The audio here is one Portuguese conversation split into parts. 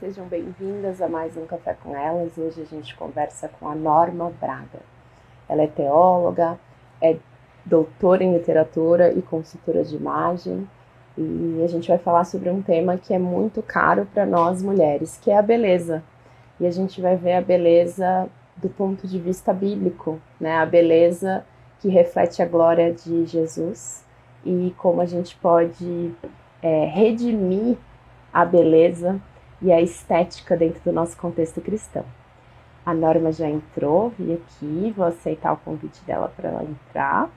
Sejam bem-vindas a mais um Café com Elas. Hoje a gente conversa com a Norma Braga. Ela é teóloga, é doutora em literatura e consultora de imagem. E a gente vai falar sobre um tema que é muito caro para nós mulheres, que é a beleza. E a gente vai ver a beleza do ponto de vista bíblico, né? A beleza que reflete a glória de Jesus e como a gente pode redimir a beleza e a estética dentro do nosso contexto cristão. A Norma já entrou, vi aqui, vou aceitar o convite dela para ela entrar.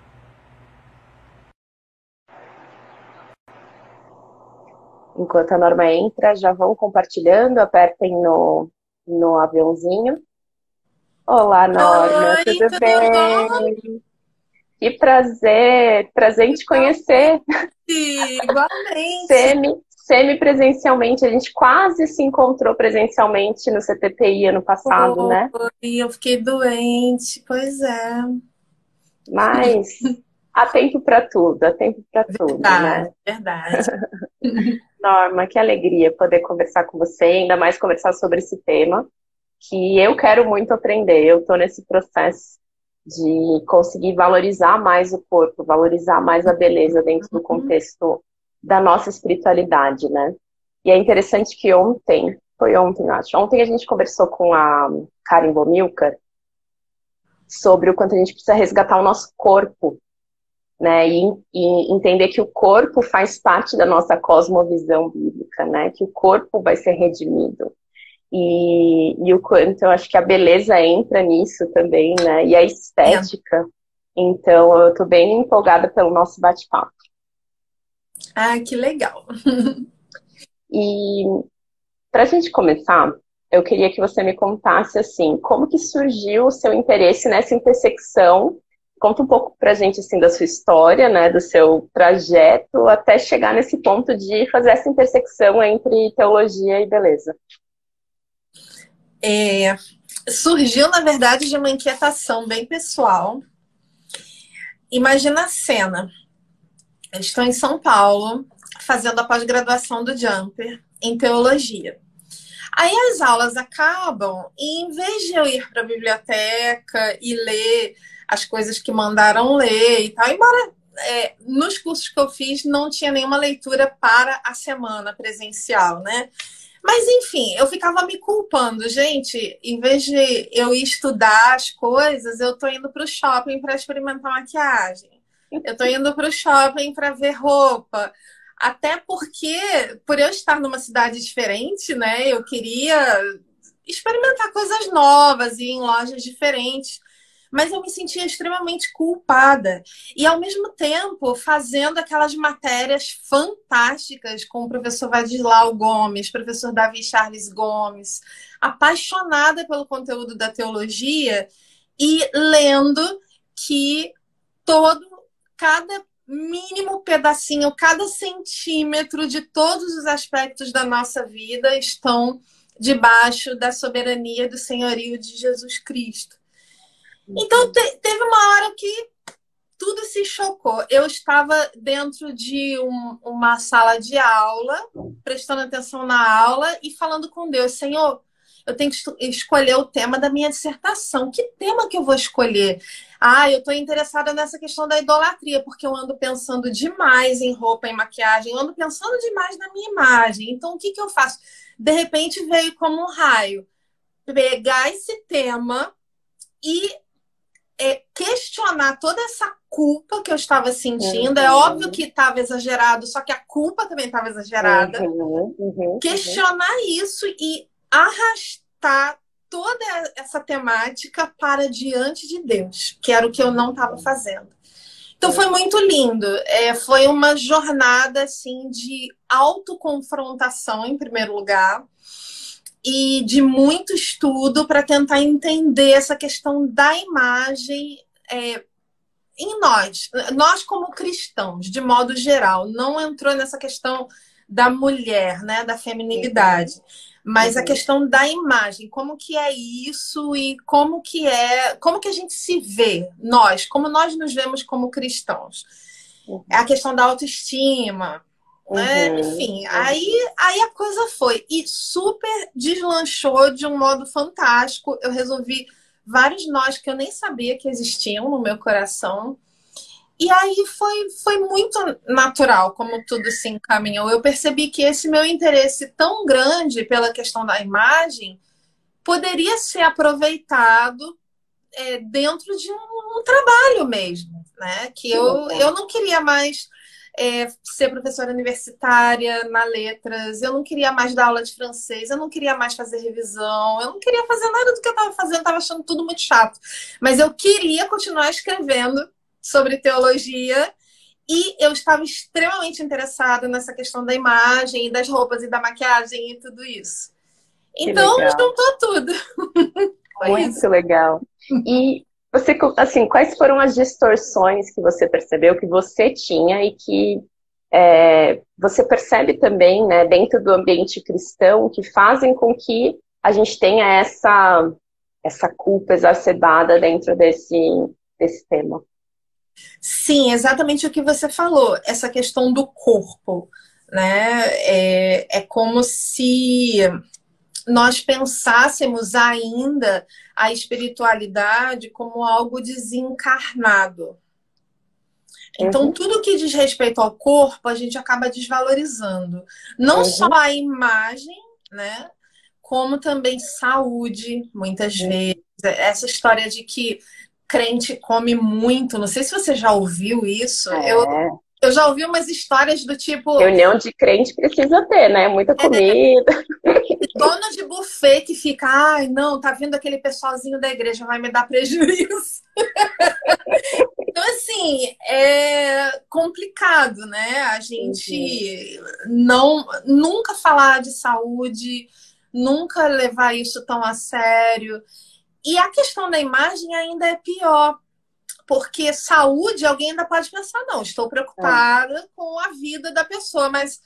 Enquanto a Norma entra, já vão compartilhando, apertem no aviãozinho. Olá, Norma, Oi, tudo tudo bom? bem? Que prazer em te conhecer. Igualmente. Semi-presencialmente, a gente quase se encontrou presencialmente no CTPI ano passado, né? Foi, eu fiquei doente, pois é. Mas há tempo para tudo, Verdade, né? verdade. Norma, que alegria poder conversar com você, ainda mais conversar sobre esse tema, que eu quero muito aprender. Eu estou nesse processo de conseguir valorizar mais o corpo, valorizar mais a beleza dentro do contexto da nossa espiritualidade, né? E é interessante que foi ontem, acho, ontem a gente conversou com a Karen Bomilcar sobre o quanto a gente precisa resgatar o nosso corpo, né? E entender que o corpo faz parte da nossa cosmovisão bíblica, né? Que o corpo vai ser redimido. E o quanto eu acho que a beleza entra nisso também, né? E a É. estética. Então, eu tô bem empolgada pelo nosso bate-papo. Ah, que legal. E para a gente começar, eu queria que você me contasse assim, como que surgiu o seu interesse nessa intersecção? Conta um pouco pra gente assim da sua história, né, do seu trajeto até chegar nesse ponto de fazer essa intersecção entre teologia e beleza. É, surgiu, na verdade, de uma inquietação bem pessoal. Imagina a cena. Eu estou em São Paulo, fazendo a pós-graduação do Jumper em teologia. Aí as aulas acabam e, em vez de eu ir para a biblioteca e ler as coisas que mandaram ler e tal, embora nos cursos que eu fiz não tinha nenhuma leitura para a semana presencial, né? Mas, enfim, eu ficava me culpando. Gente, em vez de eu ir estudar as coisas, eu tô indo para o shopping para experimentar maquiagem. Eu tô indo para o shopping para ver roupa. Até porque, por eu estar numa cidade diferente, né, eu queria experimentar coisas novas e ir em lojas diferentes. Mas eu me sentia extremamente culpada. E, ao mesmo tempo, fazendo aquelas matérias fantásticas com o professor Vadislau Gomes, professor Davi Charles Gomes, apaixonada pelo conteúdo da teologia e lendo que todo, cada mínimo pedacinho, cada centímetro de todos os aspectos da nossa vida estão debaixo da soberania do senhorio de Jesus Cristo. Então, teve uma hora que tudo se chocou. Eu estava dentro de uma sala de aula, prestando atenção na aula e falando com Deus: Senhor, eu tenho que escolher o tema da minha dissertação. Que tema que eu vou escolher? Ah, eu estou interessada nessa questão da idolatria, porque eu ando pensando demais em roupa e maquiagem, eu ando pensando demais na minha imagem. Então, o que eu faço? De repente, veio como um raio pegar esse tema e questionar toda essa culpa que eu estava sentindo. É óbvio que estava exagerado, só que a culpa também estava exagerada. Questionar isso e arrastar toda essa temática para diante de Deus, que era o que eu não estava fazendo. Então foi muito lindo. Foi uma jornada assim de autoconfrontação, em primeiro lugar, e de muito estudo para tentar entender essa questão da imagem em nós como cristãos, de modo geral. Não entrou nessa questão da mulher, né, da feminilidade, mas a questão da imagem, como que é isso e como que a gente se vê, como nós nos vemos como cristãos. É a questão da autoestima, né? Uhum. Enfim, aí a coisa foi. E super deslanchou de um modo fantástico. Eu resolvi vários nós que eu nem sabia que existiam no meu coração. E aí foi muito natural como tudo se encaminhou. Eu percebi que esse meu interesse tão grande pela questão da imagem poderia ser aproveitado dentro de um trabalho mesmo, né? Que Que eu legal. não queria mais ser professora universitária na letras, eu não queria mais dar aula de francês, eu não queria mais fazer revisão, eu não queria fazer nada do que eu estava fazendo, estava achando tudo muito chato. Mas eu queria continuar escrevendo sobre teologia e eu estava extremamente interessada nessa questão da imagem, e das roupas e da maquiagem e tudo isso. Que Então, legal. juntou tudo. Foi Muito isso. legal. E você, assim, quais foram as distorções que você percebeu que você tinha e que você percebe também, né, dentro do ambiente cristão, que fazem com que a gente tenha essa culpa exacerbada dentro desse tema? Sim, exatamente o que você falou, essa questão do corpo, né? É como se nós pensássemos ainda a espiritualidade como algo desencarnado. Então, Uhum, tudo que diz respeito ao corpo, a gente acaba desvalorizando. Não só uhum, a imagem, né? Como também saúde, muitas vezes. uhum. Essa história de que crente come muito, não sei se você já ouviu isso. É, Eu já ouvi umas histórias do tipo, reunião de crente precisa ter, né? Muita comida. dono de buffet que fica, ai, não, tá vindo aquele pessoalzinho da igreja, vai me dar prejuízo. Então, assim, é complicado, né? A Uhum, gente não nunca falar de saúde, nunca levar isso tão a sério. E a questão da imagem ainda é pior, porque saúde alguém ainda pode pensar, não, estou é, preocupada com a vida da pessoa, mas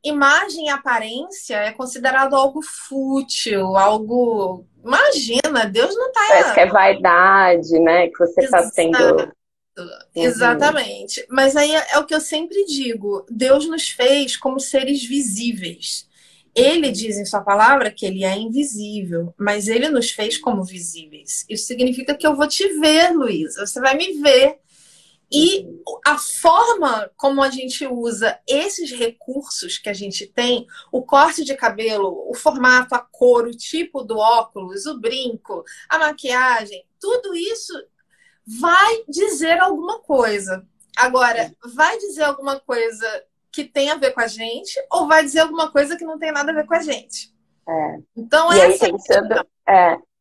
imagem e aparência é considerado algo fútil, algo. Imagina, Deus não parece que está. é vaidade, né? Que você está sendo. Uhum, Exatamente. Mas aí é o que eu sempre digo: Deus nos fez como seres visíveis. Ele diz em sua palavra que ele é invisível, mas ele nos fez como visíveis. Isso significa que eu vou te ver, Luísa. Você vai me ver. E uhum, a forma como a gente usa esses recursos que a gente tem, o corte de cabelo, o formato, a cor, o tipo do óculos, o brinco, a maquiagem, tudo isso vai dizer alguma coisa. Agora, vai dizer alguma coisa que tem a ver com a gente ou vai dizer alguma coisa que não tem nada a ver com a gente? é. Então, E aí essa.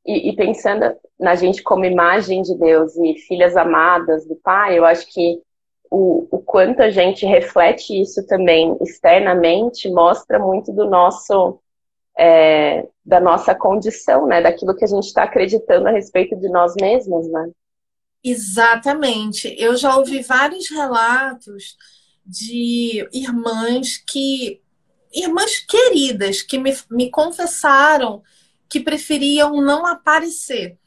e pensando na gente como imagem de Deus e filhas amadas do Pai, eu acho que o quanto a gente reflete isso também externamente mostra muito da nossa condição, né? Daquilo que a gente está acreditando a respeito de nós mesmos, né? Exatamente. Eu já ouvi vários relatos de irmãs queridas que me confessaram que preferiam não aparecer.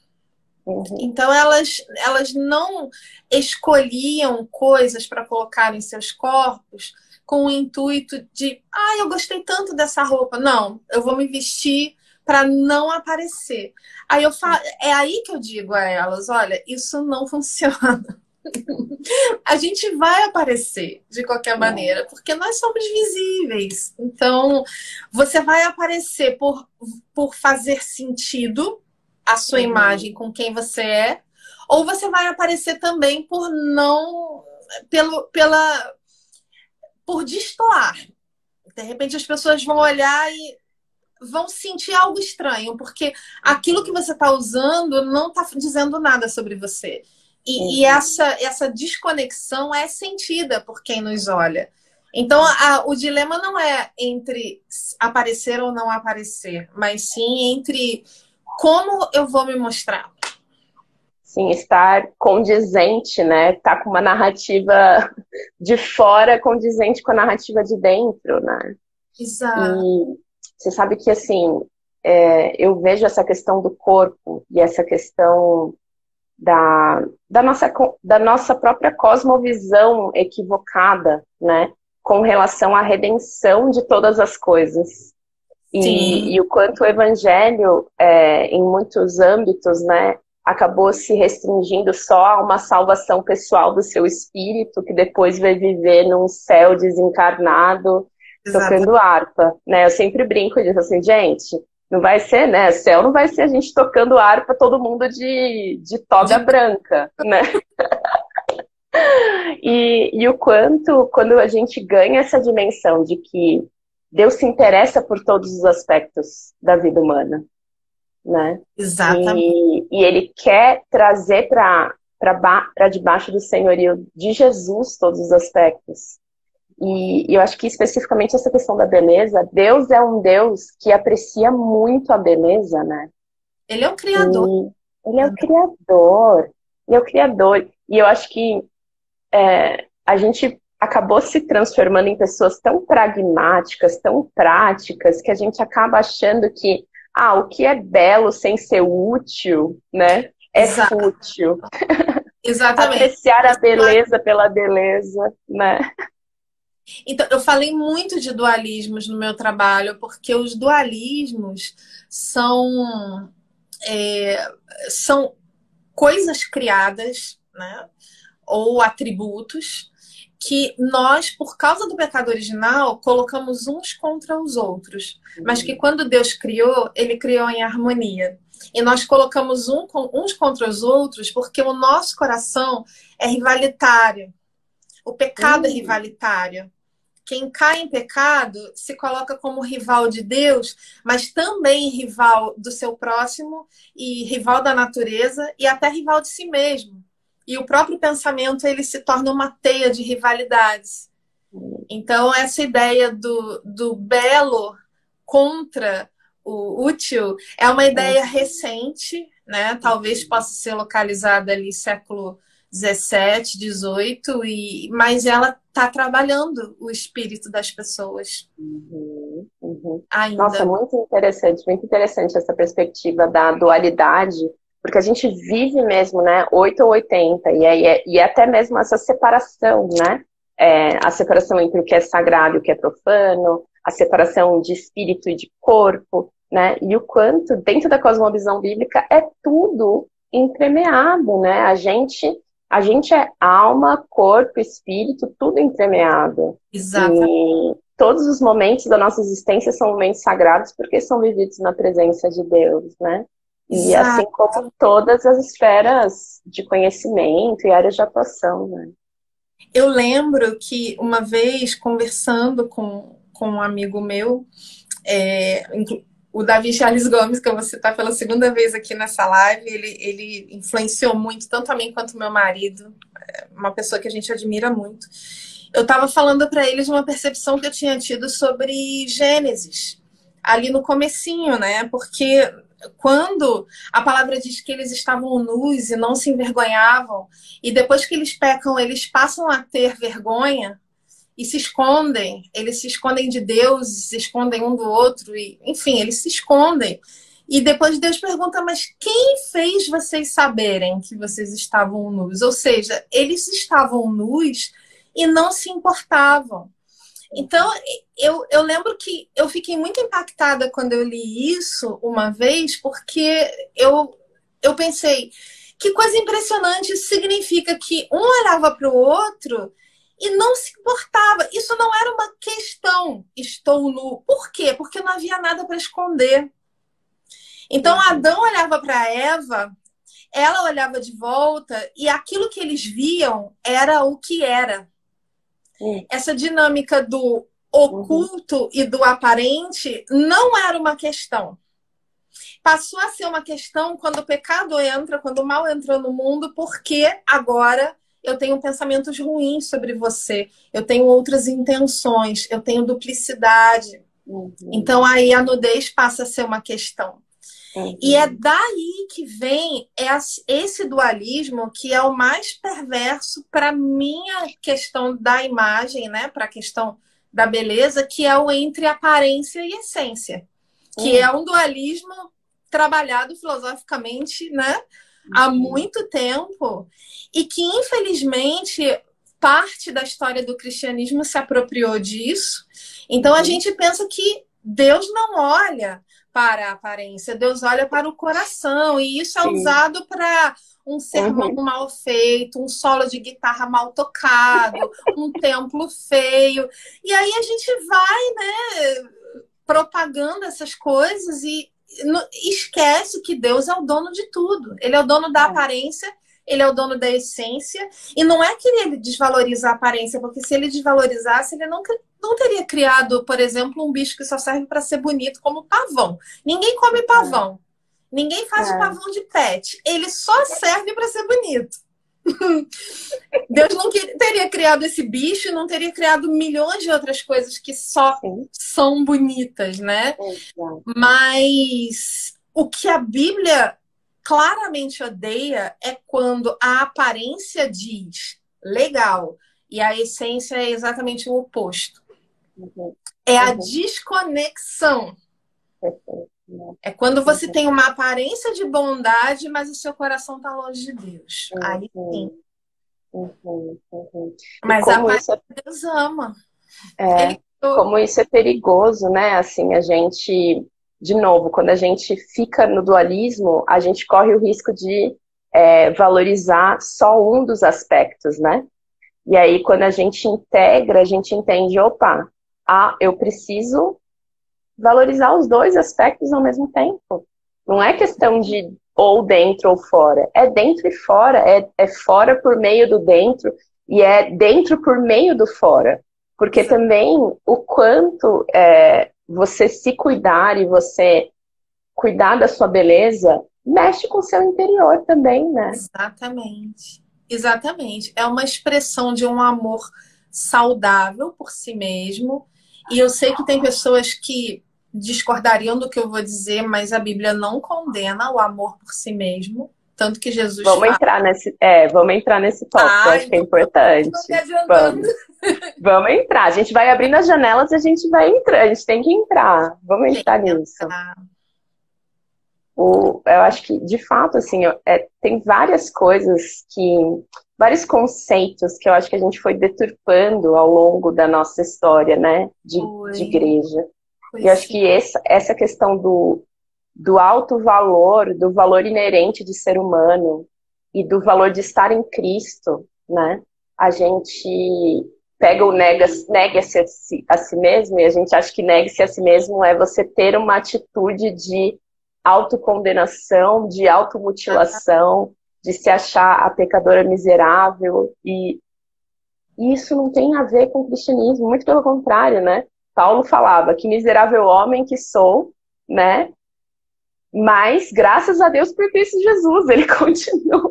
Uhum, Então elas não escolhiam coisas para colocar em seus corpos com o intuito de, eu gostei tanto dessa roupa. Não, eu vou me vestir para não aparecer. É aí que eu digo a elas, olha, isso não funciona. A gente vai aparecer de qualquer é, maneira, porque nós somos visíveis. Então, você vai aparecer por fazer sentido a sua uhum, imagem com quem você é, ou você vai aparecer também por não por destoar. De repente as pessoas vão olhar e vão sentir algo estranho, porque aquilo que você está usando não está dizendo nada sobre você. E uhum, essa desconexão é sentida por quem nos olha. Então, o dilema não é entre aparecer ou não aparecer, mas sim entre como eu vou me mostrar. sim, estar condizente, né? Tá com uma narrativa de fora condizente com a narrativa de dentro, né? Exato. E você sabe que, assim, eu vejo essa questão do corpo e essa questão da, da nossa própria cosmovisão equivocada, né? com relação à redenção de todas as coisas. E o quanto o evangelho, em muitos âmbitos, né, acabou se restringindo só a uma salvação pessoal do seu espírito, que depois vai viver num céu desencarnado, tocando harpa, né? Eu sempre brinco e digo assim, gente, não vai ser, né? Céu não vai ser a gente tocando harpa, todo mundo de toga branca, né? E o quanto, quando a gente ganha essa dimensão de que Deus se interessa por todos os aspectos da vida humana, né? Exatamente. E Ele quer trazer para debaixo do senhorio de Jesus todos os aspectos. E eu acho que especificamente essa questão da beleza, Deus é um Deus que aprecia muito a beleza, né? Ele é o criador. Ele é o criador. Ele é o criador. E eu acho que a gente acabou se transformando em pessoas tão pragmáticas, tão práticas, que a gente acaba achando que o que é belo sem ser útil, né? É fútil. Exatamente. Apreciar a beleza pela beleza, né? Então, eu falei muito de dualismos no meu trabalho, porque os dualismos são coisas criadas, né? Ou atributos que nós, por causa do pecado original, colocamos uns contra os outros. Mas que quando Deus criou, Ele criou em harmonia. E nós colocamos uns contra os outros porque o nosso coração é rivalitário. O pecado é rivalitário. Quem cai em pecado se coloca como rival de Deus, mas também rival do seu próximo e rival da natureza e até rival de si mesmo. E o próprio pensamento, ele se torna uma teia de rivalidades. Então, essa ideia do belo contra o útil é uma ideia recente, né? Talvez possa ser localizada ali século 17, 18, mas ela está trabalhando o espírito das pessoas. Ainda. Nossa, muito interessante essa perspectiva da dualidade, porque a gente vive mesmo, né, 8 ou 80, e até mesmo essa separação, né, a separação entre o que é sagrado e o que é profano, a separação de espírito e de corpo, né, e o quanto, dentro da cosmovisão bíblica, é tudo entremeado, né, a gente é alma, corpo, espírito, tudo entremeado. Exato. E todos os momentos da nossa existência são momentos sagrados porque são vividos na presença de Deus, né? E assim como todas as esferas de conhecimento e áreas de atuação, né? Eu lembro que uma vez, conversando com um amigo meu, o Davi Charles Gomes, que eu vou citar pela segunda vez aqui nessa live, ele influenciou muito, tanto a mim quanto meu marido, uma pessoa que a gente admira muito. Eu estava falando para eles uma percepção que eu tinha tido sobre Gênesis, ali no comecinho, né? Porque quando a palavra diz que eles estavam nus e não se envergonhavam, e depois que eles pecam, eles passam a ter vergonha e se escondem. Eles se escondem de Deus, se escondem um do outro, e, enfim, eles se escondem. E depois Deus pergunta, mas quem fez vocês saberem que vocês estavam nus? Ou seja, eles estavam nus e não se importavam. Então, eu lembro que eu fiquei muito impactada quando eu li isso uma vez, porque eu pensei, que coisa impressionante, isso significa que um olhava para o outro e não se importava. Isso não era uma questão, estou nu. Por quê? Porque não havia nada para esconder. Então, Adão olhava para Eva, ela olhava de volta, e aquilo que eles viam era o que era. Essa dinâmica do oculto e do aparente não era uma questão. Passou a ser uma questão quando o pecado entra, quando o mal entrou no mundo, porque agora eu tenho pensamentos ruins sobre você, eu tenho outras intenções, eu tenho duplicidade. Então aí a nudez passa a ser uma questão. E é daí que vem esse dualismo, que é o mais perverso para minha questão da imagem, né? Para a questão da beleza, que é o entre aparência e essência, que é um dualismo trabalhado filosoficamente, né? Há muito tempo, e que infelizmente parte da história do cristianismo se apropriou disso. Então a gente pensa que Deus não olha para a aparência, Deus olha para o coração, e isso é Sim. usado para um sermão Uhum. mal feito, um solo de guitarra mal tocado, um templo feio. E aí a gente vai, né, propagando essas coisas e esquece que Deus é o dono de tudo. Ele é o dono da É, aparência, ele é o dono da essência. E não é que ele desvaloriza a aparência, porque se ele desvalorizasse, ele não teria criado, por exemplo, um bicho que só serve para ser bonito, como o pavão. Ninguém come pavão. Ninguém faz o é, pavão de pet. Ele só serve para ser bonito. Deus não teria criado esse bicho e não teria criado milhões de outras coisas que só sim, são bonitas, né? exato. Mas o que a Bíblia claramente odeia é quando a aparência diz legal e a essência é exatamente o oposto. Uhum. É a Uhum. desconexão. Perfeito, né? É quando você Uhum. tem uma aparência de bondade, mas o seu coração está longe de Deus. Aí sim. Uhum. Uhum. Uhum. E Mas a aparência Deus ama. é, Ele como isso é perigoso, né? Assim, a gente, de novo, quando a gente fica no dualismo, a gente corre o risco de valorizar só um dos aspectos, né? E aí, quando a gente integra, a gente entende, opa, eu preciso valorizar os dois aspectos ao mesmo tempo. Não é questão de ou dentro ou fora. É dentro e fora. É fora por meio do dentro e é dentro por meio do fora. Porque também o quanto você se cuidar e você cuidar da sua beleza mexe com o seu interior também, né? Exatamente. Exatamente. É uma expressão de um amor saudável por si mesmo. E eu sei que tem pessoas que discordariam do que eu vou dizer, mas a Bíblia não condena o amor por si mesmo. Tanto que Jesus Vamos fala. entrar vamos entrar nesse tópico, eu Ah, acho que é então estou me importante. adiantando. Vamos. Vamos entrar. A gente vai abrindo as janelas e a gente vai entrar. A gente tem que entrar. Vamos Tem entrar que nisso. entrar. Eu acho que, de fato, assim, tem várias coisas vários conceitos que eu acho que a gente foi deturpando ao longo da nossa história, né, de Foi, igreja. foi E eu acho sim. que essa questão do alto valor, do valor inerente de ser humano e do valor de estar em Cristo, né? A gente pega o nega-se a si mesmo e a gente acha que negue-se a si mesmo é você ter uma atitude de autocondenação, de automutilação, de se achar a pecadora miserável e isso não tem a ver com o cristianismo, muito pelo contrário, né? Paulo falava que miserável homem que sou, né? Mas, graças a Deus por Cristo Jesus, ele continua.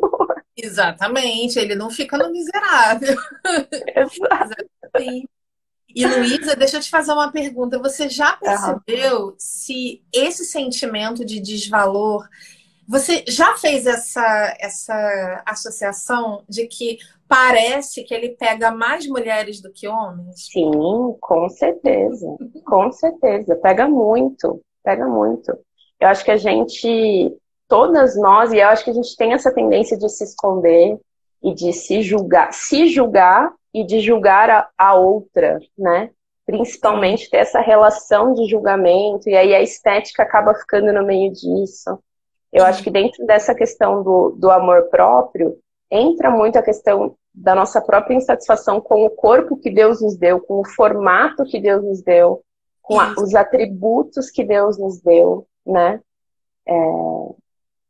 Exatamente. Ele não fica no miserável. Exato. Exatamente. E Luísa, deixa eu te fazer uma pergunta. Você já Aham. percebeu se esse sentimento de desvalor, você já fez essa associação de que parece que ele pega mais mulheres do que homens? Sim, com certeza. Com certeza. Pega muito. Pega muito. Eu acho que todas nós, e eu acho que a gente tem essa tendência de se esconder e de se julgar e de julgar a outra, né? Sim, Principalmente ter essa relação de julgamento, e aí a estética acaba ficando no meio disso. Eu acho sim, que dentro dessa questão do amor próprio, entra muito a questão da nossa própria insatisfação com o corpo que Deus nos deu, com o formato que Deus nos deu, com isso. os atributos que Deus nos deu, né?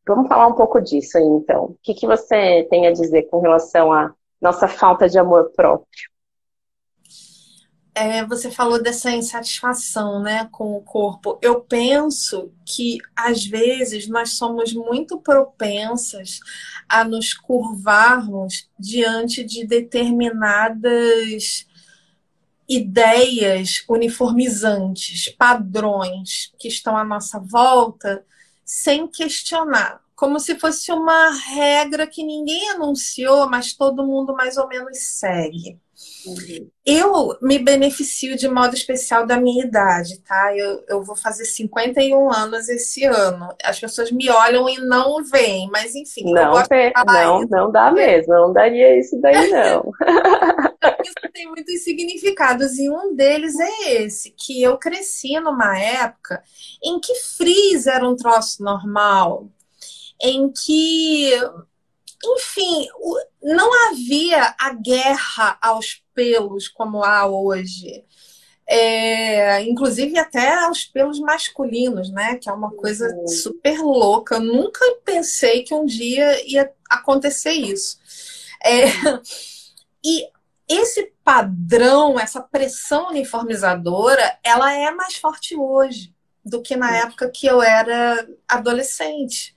Vamos falar um pouco disso aí, então. O que você tem a dizer com relação à nossa falta de amor próprio? Você falou dessa insatisfação, né, com o corpo. Eu penso que às vezes nós somos muito propensas a nos curvarmos diante de determinadas ideias uniformizantes, padrões que estão à nossa volta, sem questionar, como se fosse uma regra que ninguém anunciou, mas todo mundo mais ou menos segue. Uhum. Eu me beneficio de modo especial da minha idade, tá? Eu vou fazer 51 anos esse ano. As pessoas me olham e não veem, mas enfim, eu Não, gosto de falar não, isso. não dá mesmo, eu não daria isso daí, não. Isso tem muitos significados, e um deles é esse, que eu cresci numa época em que frizz era um troço normal, em que, enfim, não havia a guerra aos pelos como há hoje. Inclusive até aos pelos masculinos, né? Que é uma coisa super louca. Eu nunca pensei que um dia ia acontecer isso. E esse padrão, essa pressão uniformizadora, ela é mais forte hoje do que na época que eu era adolescente.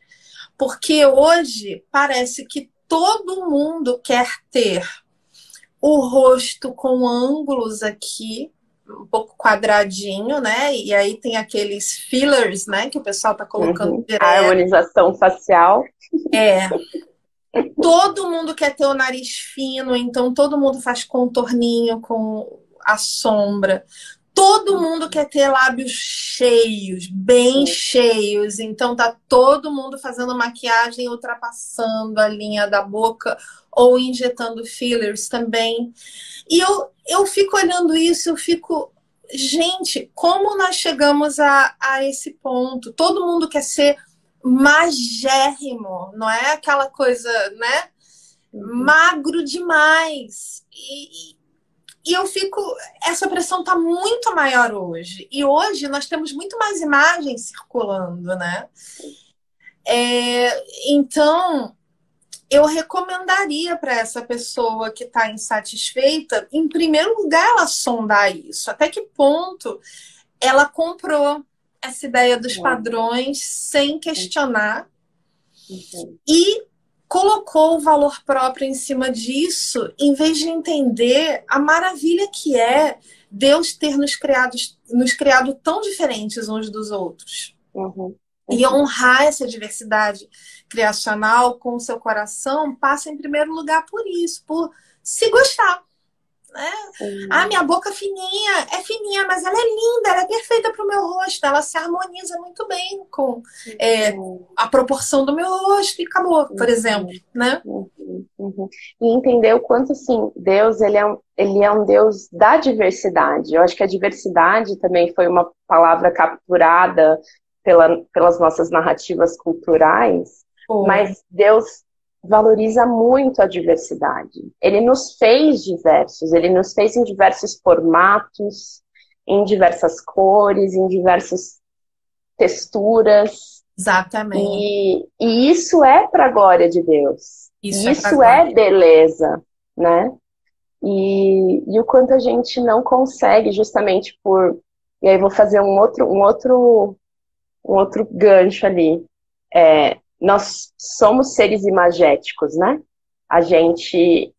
Porque hoje parece que todo mundo quer ter o rosto com ângulos aqui, um pouco quadradinho, né? E aí tem aqueles fillers, né? Que o pessoal tá colocando A direto. harmonização facial. Todo mundo quer ter o nariz fino, então todo mundo faz contorninho com a sombra. Todo mundo quer ter lábios cheios, bem cheios, então tá todo mundo fazendo maquiagem, ultrapassando a linha da boca ou injetando fillers também. E eu fico olhando isso, eu fico, gente, como nós chegamos a esse ponto? Todo mundo quer ser magérrimo, não é aquela coisa, né? Magro demais. E eu fico. Essa pressão está muito maior hoje. E hoje nós temos muito mais imagens circulando, né? Então, eu recomendaria para essa pessoa que está insatisfeita, em primeiro lugar, ela sondar isso. Até que ponto ela comprou essa ideia dos padrões sem questionar e colocou o valor próprio em cima disso, em vez de entender a maravilha que é Deus ter nos criado tão diferentes uns dos outros. E honrar essa diversidade criacional com o seu coração passa em primeiro lugar por isso, por se gostar. Né? Minha boca é fininha, mas ela é linda, ela é perfeita para o meu rosto, ela se harmoniza muito bem com a proporção do meu rosto e acabou, por exemplo, né? E entender o quanto, assim, Deus, ele é um Deus da diversidade. Eu acho que a diversidade também foi uma palavra capturada pelas nossas narrativas culturais, mas Deus valoriza muito a diversidade. Ele nos fez diversos, ele nos fez em diversos formatos, em diversas cores, em diversas texturas. Exatamente. E isso é para a glória de Deus. Isso é beleza, né? E o quanto a gente não consegue, justamente por... E aí eu vou fazer um outro gancho ali. Nós somos seres imagéticos, né? A gente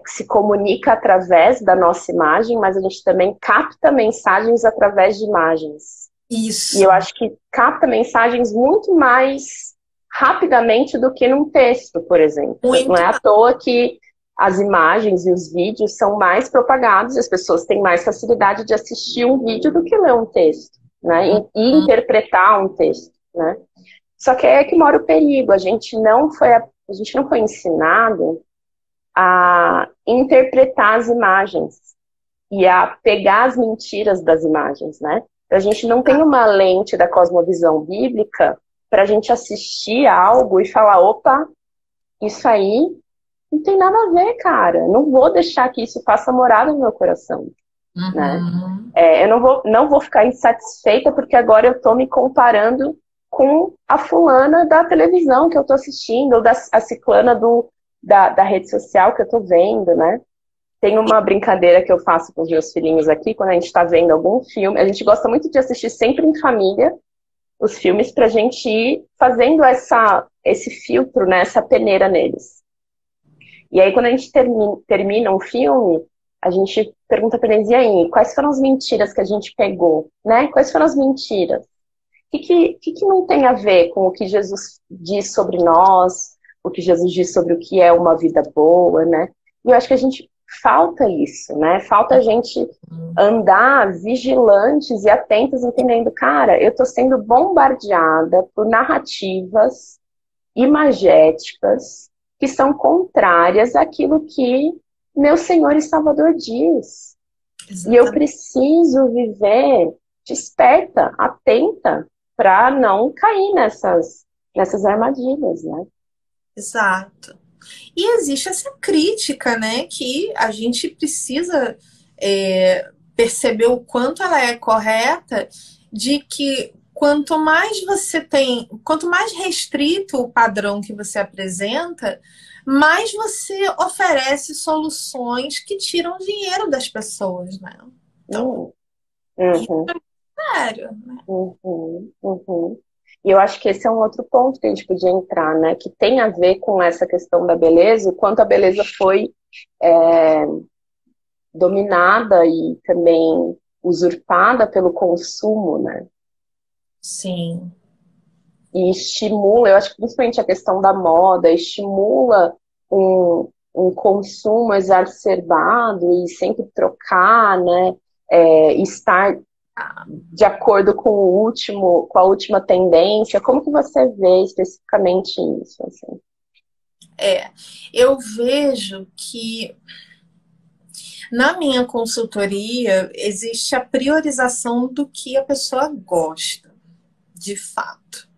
se comunica através da nossa imagem, mas a gente também capta mensagens através de imagens. Isso. E eu acho que capta mensagens muito mais rapidamente do que num texto, por exemplo. Não é à toa que as imagens e os vídeos são mais propagados, as pessoas têm mais facilidade de assistir um vídeo do que ler um texto, né? E interpretar um texto, né? Só que é que mora o perigo. A gente não foi ensinado a interpretar as imagens e a pegar as mentiras das imagens, né? A gente não tem uma lente da cosmovisão bíblica para a gente assistir algo e falar, opa, isso aí não tem nada a ver, cara. Não vou deixar que isso faça morada no meu coração. Né? Eu não vou ficar insatisfeita porque agora eu estou me comparando com a fulana da televisão que eu tô assistindo, ou a ciclana da rede social que eu tô vendo, né? Tem uma brincadeira que eu faço com os meus filhinhos aqui, quando a gente tá vendo algum filme, a gente gosta muito de assistir sempre em família os filmes pra gente ir fazendo esse filtro, né, essa peneira neles. E aí quando a gente termina um filme, a gente pergunta pra eles, e aí, quais foram as mentiras que a gente pegou, né? Quais foram as mentiras? O que não tem a ver com o que Jesus diz sobre nós, o que Jesus diz sobre o que é uma vida boa, né? E eu acho que a gente falta isso, né? Falta a gente andar vigilantes e atentos, entendendo, cara, eu tô sendo bombardeada por narrativas imagéticas que são contrárias àquilo que meu Senhor e Salvador diz. E eu preciso viver desperta, atenta, para não cair nessas armadilhas, né? Exato. E existe essa crítica, né, que a gente precisa perceber o quanto ela é correta, de que quanto mais você tem, quanto mais restrito o padrão que você apresenta, mais você oferece soluções que tiram dinheiro das pessoas, né? Então, Uhum. sério, né? Uhum. E eu acho que esse é um outro ponto que a gente podia entrar, né? Que tem a ver com essa questão da beleza, o quanto a beleza foi dominada e também usurpada pelo consumo, né? Sim. E estimula, eu acho que principalmente a questão da moda, estimula um consumo exacerbado e sempre trocar, né? Estar de acordo com a última tendência. Como que você vê especificamente isso? Assim? Eu vejo que na minha consultoria existe a priorização do que a pessoa gosta, de fato.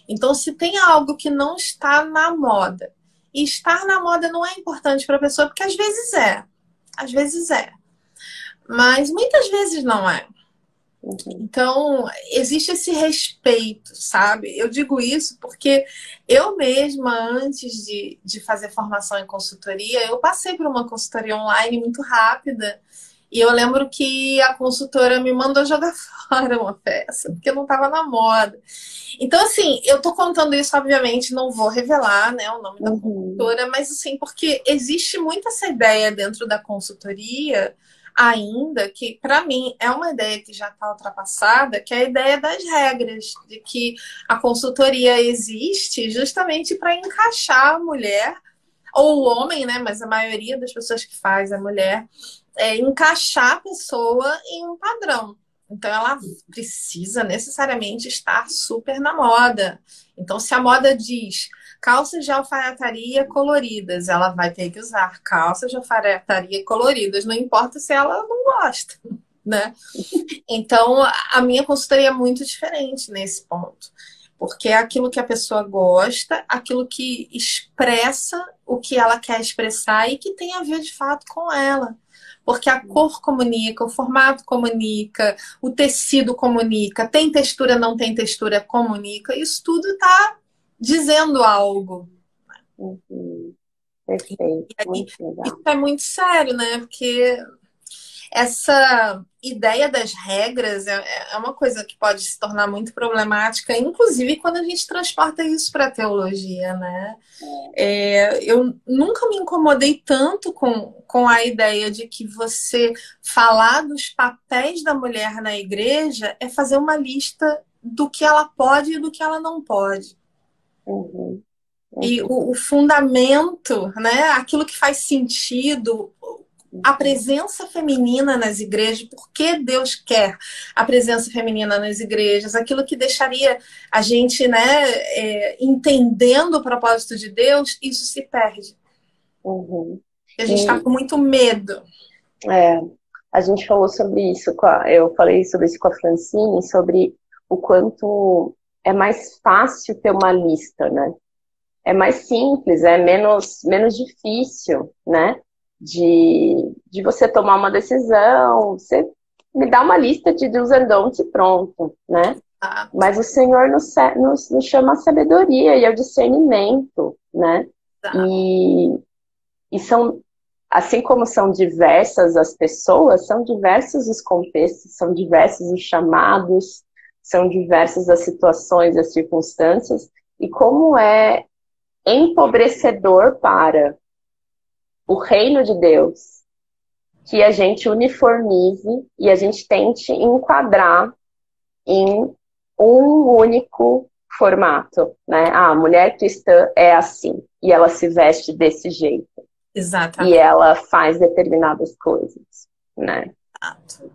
Então, se tem algo que não está na moda, e estar na moda não é importante para a pessoa, porque às vezes é, mas muitas vezes não é. Então, existe esse respeito, sabe? Eu digo isso porque eu mesma, antes de fazer formação em consultoria, eu passei por uma consultoria online muito rápida. E eu lembro que a consultora me mandou jogar fora uma peça, porque não estava na moda. Então, assim, eu tô contando isso, obviamente, não vou revelar, né, o nome da consultora, mas assim, porque existe muito essa ideia dentro da consultoria ainda, que para mim é uma ideia que já está ultrapassada, que é a ideia das regras, de que a consultoria existe justamente para encaixar a mulher, ou o homem, né, mas a maioria das pessoas que faz é mulher, encaixar a pessoa em um padrão. Então, ela precisa necessariamente estar super na moda. Então, se a moda diz calças de alfaiataria coloridas, ela vai ter que usar calças de alfaiataria coloridas, não importa se ela não gosta, né? Então, a minha consultoria é muito diferente nesse ponto. Porque é aquilo que a pessoa gosta, aquilo que expressa o que ela quer expressar e que tem a ver de fato com ela. Porque a cor comunica, o formato comunica, o tecido comunica, tem textura, não tem textura, comunica. Isso tudo está dizendo algo. Perfeito, muito legal. Isso é muito sério, né? Porque essa ideia das regras é uma coisa que pode se tornar muito problemática, inclusive quando a gente transporta isso para a teologia, né? Eu nunca me incomodei tanto com a ideia de que você falar dos papéis da mulher na igreja é fazer uma lista do que ela pode e do que ela não pode. E o fundamento, né? Aquilo que faz sentido, a presença feminina nas igrejas, por que Deus quer a presença feminina nas igrejas, aquilo que deixaria a gente, né, entendendo o propósito de Deus, isso se perde. A gente está com muito medo. A gente falou sobre isso, eu falei sobre isso com a Francine, sobre o quanto é mais fácil ter uma lista, né? É mais simples, é menos difícil, né? De você tomar uma decisão, você me dá uma lista de do's and don'ts e pronto, né? Mas o Senhor nos chama a sabedoria e ao discernimento, né? E são, assim como são diversas as pessoas, são diversos os contextos, são diversos os chamados, são diversas as situações, as circunstâncias, e como é empobrecedor para o reino de Deus que a gente uniformize e a gente tente enquadrar em um único formato, né? A mulher cristã é assim e ela se veste desse jeito. E Exatamente. ela faz determinadas coisas, né? Exato.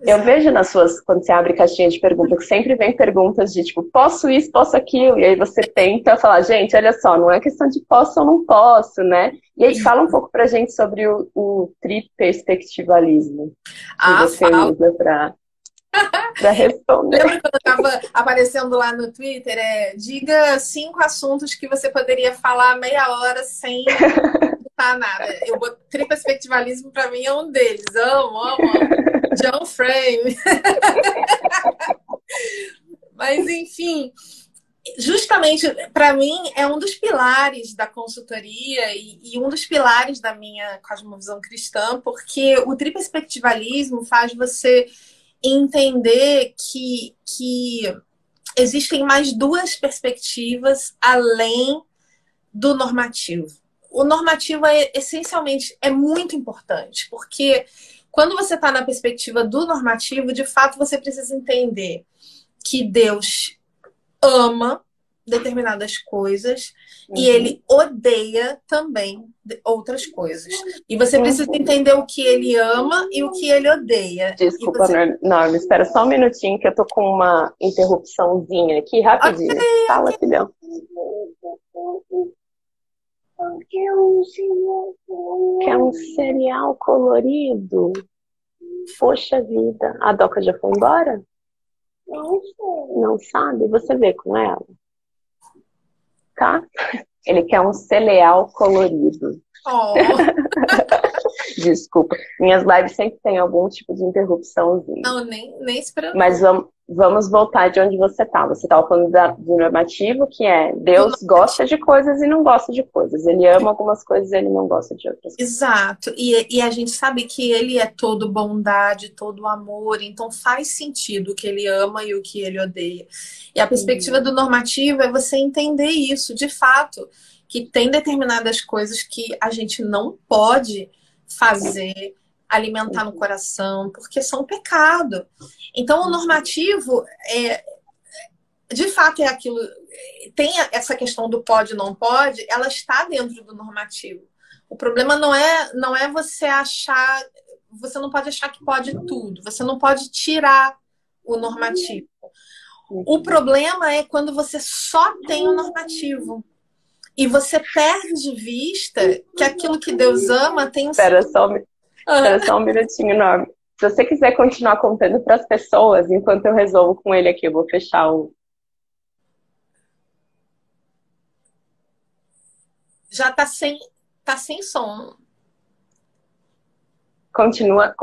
Eu vejo nas suas, quando você abre caixinha de perguntas, que sempre vem perguntas de tipo, posso isso, posso aquilo, e aí você tenta falar, gente, olha só, não é questão de posso ou não posso, né? E aí fala um pouco pra gente sobre o triperspectivalismo que você Fala. usa para responder. Lembra quando eu estava aparecendo lá no Twitter? Diga 5 assuntos que você poderia falar meia hora sem escutar nada. Triperspectivalismo para mim é um deles. Amo, amo, amo. John Frame. Mas, enfim, justamente para mim é um dos pilares da consultoria e um dos pilares da minha cosmovisão cristã, porque o triperspectivalismo faz você entender que existem mais duas perspectivas além do normativo. O normativo essencialmente é muito importante, porque quando você está na perspectiva do normativo, de fato você precisa entender que Deus ama determinadas coisas e ele odeia também outras coisas. E você precisa entender o que ele ama e o que ele odeia. Desculpa, Norma, espera só um minutinho que eu tô com uma interrupçãozinha aqui, rapidinho. Okay. Fala, filhão. Quer um cereal colorido? Poxa vida. A Doca já foi embora? Não sei. Não sabe? Você vê com ela. Tá? Ele quer um cereal colorido. Oh. Desculpa. Minhas lives sempre tem algum tipo de interrupçãozinha. Não, nem se preocupe. Mas vamos voltar de onde você está. Você estava falando do normativo, que é Deus gosta de coisas e não gosta de coisas. Ele ama algumas coisas e ele não gosta de outras. Exato. E a gente sabe que ele é todo bondade, todo amor. Então faz sentido o que ele ama e o que ele odeia. E a perspectiva do normativo é você entender isso, de fato, que tem determinadas coisas que a gente não pode fazer, alimentar no coração, porque são pecado. Então, o normativo, de fato, é aquilo. Tem essa questão do pode e não pode, ela está dentro do normativo. O problema não é você achar. Você não pode achar que pode tudo. Você não pode tirar o normativo. O problema é quando você só tem o normativo. E você perde de vista que aquilo que Deus ama tem um... Espera só um minutinho, Norma. Se você quiser continuar contando para as pessoas, enquanto eu resolvo com ele aqui, eu vou fechar o... Já tá sem som. Continua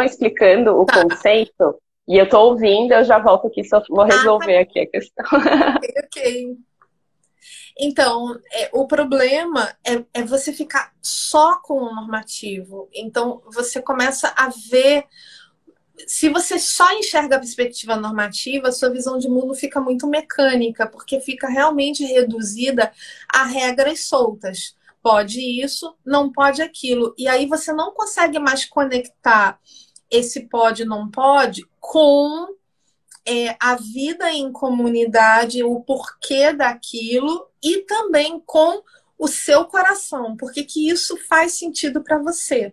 explicando o conceito. E eu tô ouvindo, eu já volto aqui, só vou resolver aqui a questão. Ok. Então, o problema é você ficar só com o normativo. Então, você começa a ver... Se você só enxerga a perspectiva normativa, a sua visão de mundo fica muito mecânica, porque fica realmente reduzida a regras soltas. Pode isso, não pode aquilo. E aí você não consegue mais conectar esse pode, não pode com... a vida em comunidade, o porquê daquilo e também com o seu coração, porque que isso faz sentido para você.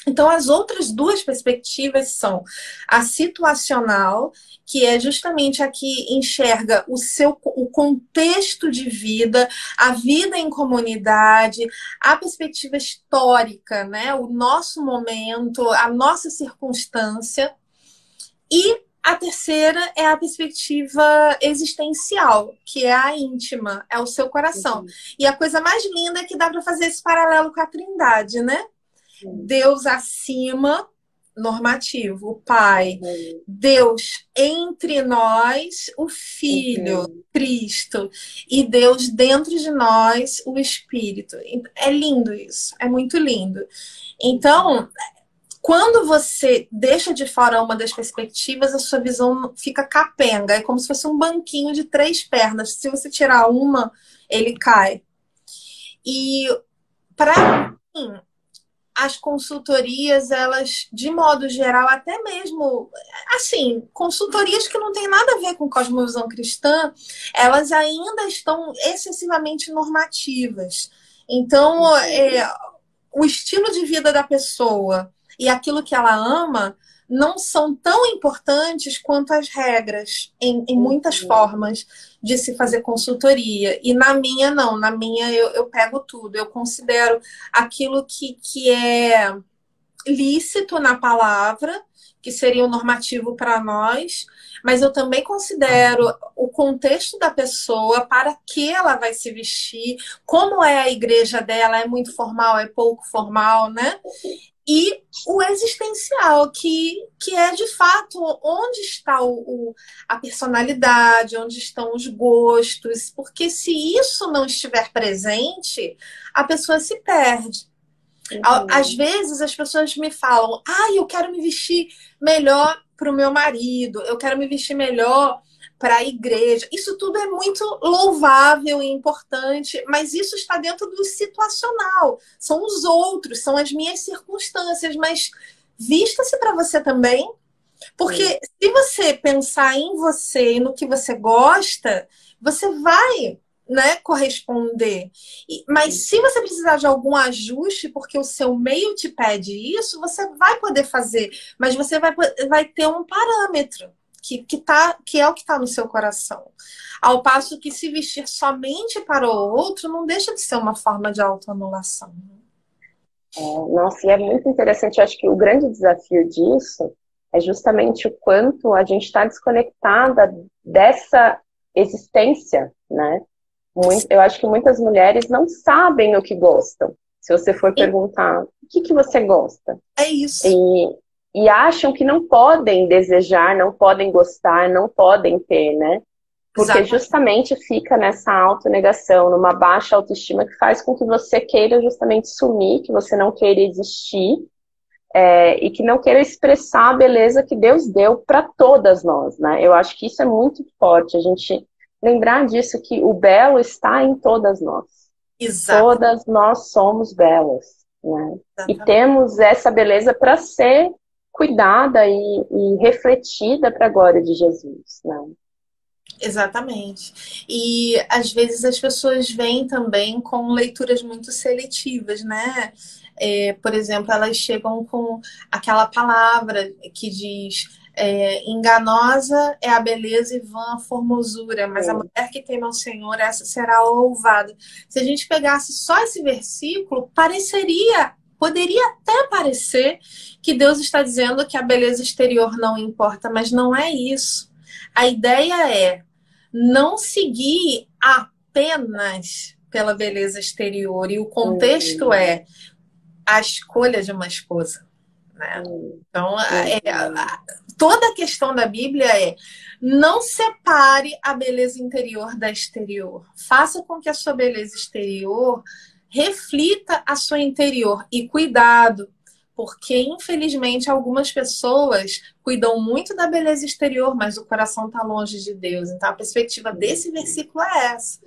Então, as outras duas perspectivas são a situacional, que é justamente a que enxerga o contexto de vida, a vida em comunidade, a perspectiva histórica, né? O nosso momento, a nossa circunstância. E a terceira é a perspectiva existencial, que é a íntima, é o seu coração. E a coisa mais linda é que dá para fazer esse paralelo com a Trindade, né? Deus acima, normativo, o Pai. Deus entre nós, o Filho, Cristo. E Deus dentro de nós, o Espírito. É lindo isso, é muito lindo. Então... Quando você deixa de fora uma das perspectivas, a sua visão fica capenga. É como se fosse um banquinho de 3 pernas. Se você tirar uma, ele cai. E, para mim, as consultorias, elas, de modo geral, até mesmo, assim, consultorias que não tem nada a ver com cosmovisão cristã, elas ainda estão excessivamente normativas. Então, o estilo de vida da pessoa e aquilo que ela ama não são tão importantes quanto as regras, em muitas formas de se fazer consultoria. E na minha, não. Na minha, eu pego tudo. Eu considero aquilo que é lícito na palavra, que seria o normativo para nós, mas eu também considero o contexto da pessoa, para que ela vai se vestir, como é a igreja dela, é muito formal, é pouco formal, né? E o existencial, que é de fato onde está a personalidade, onde estão os gostos, porque se isso não estiver presente, a pessoa se perde. Às vezes as pessoas me falam, eu quero me vestir melhor para o meu marido, eu quero me vestir melhor para a igreja. Isso tudo é muito louvável e importante, mas isso está dentro do situacional. São os outros, são as minhas circunstâncias, mas vista-se para você também, porque se você pensar em você e no que você gosta, você vai, né, corresponder. Mas se você precisar de algum ajuste, porque o seu meio te pede isso, você vai poder fazer, mas você vai ter um parâmetro que é o que está no seu coração. Ao passo que se vestir somente para o outro não deixa de ser uma forma de autoanulação. Nossa, e é muito interessante. Eu acho que o grande desafio disso é justamente o quanto a gente está desconectada dessa existência, né? Eu acho que muitas mulheres não sabem o que gostam. Se você for perguntar, o que você gosta? É isso. E acham que não podem desejar, não podem gostar, não podem ter, né? Porque justamente fica nessa autonegação, numa baixa autoestima que faz com que você queira justamente sumir, que você não queira existir, e que não queira expressar a beleza que Deus deu para todas nós, né? Eu acho que isso é muito forte, a gente lembrar disso, que o belo está em todas nós. Exato. Todas nós somos belas, né? E temos essa beleza para ser cuidada e refletida para a glória de Jesus, né? Exatamente. E às vezes as pessoas vêm também com leituras muito seletivas, né? Por exemplo, elas chegam com aquela palavra que diz enganosa é a beleza e vã a formosura, mas a mulher que teme ao Senhor, essa será louvada. Se a gente pegasse só esse versículo, poderia até parecer que Deus está dizendo que a beleza exterior não importa, mas não é isso. A ideia é não seguir apenas pela beleza exterior, e o contexto é a escolha de uma esposa, né? Então, toda a questão da Bíblia é: não separe a beleza interior da exterior. Faça com que a sua beleza exterior reflita a sua interior. E cuidado, porque infelizmente algumas pessoas cuidam muito da beleza exterior, mas o coração está longe de Deus. Então a perspectiva desse versículo é essa.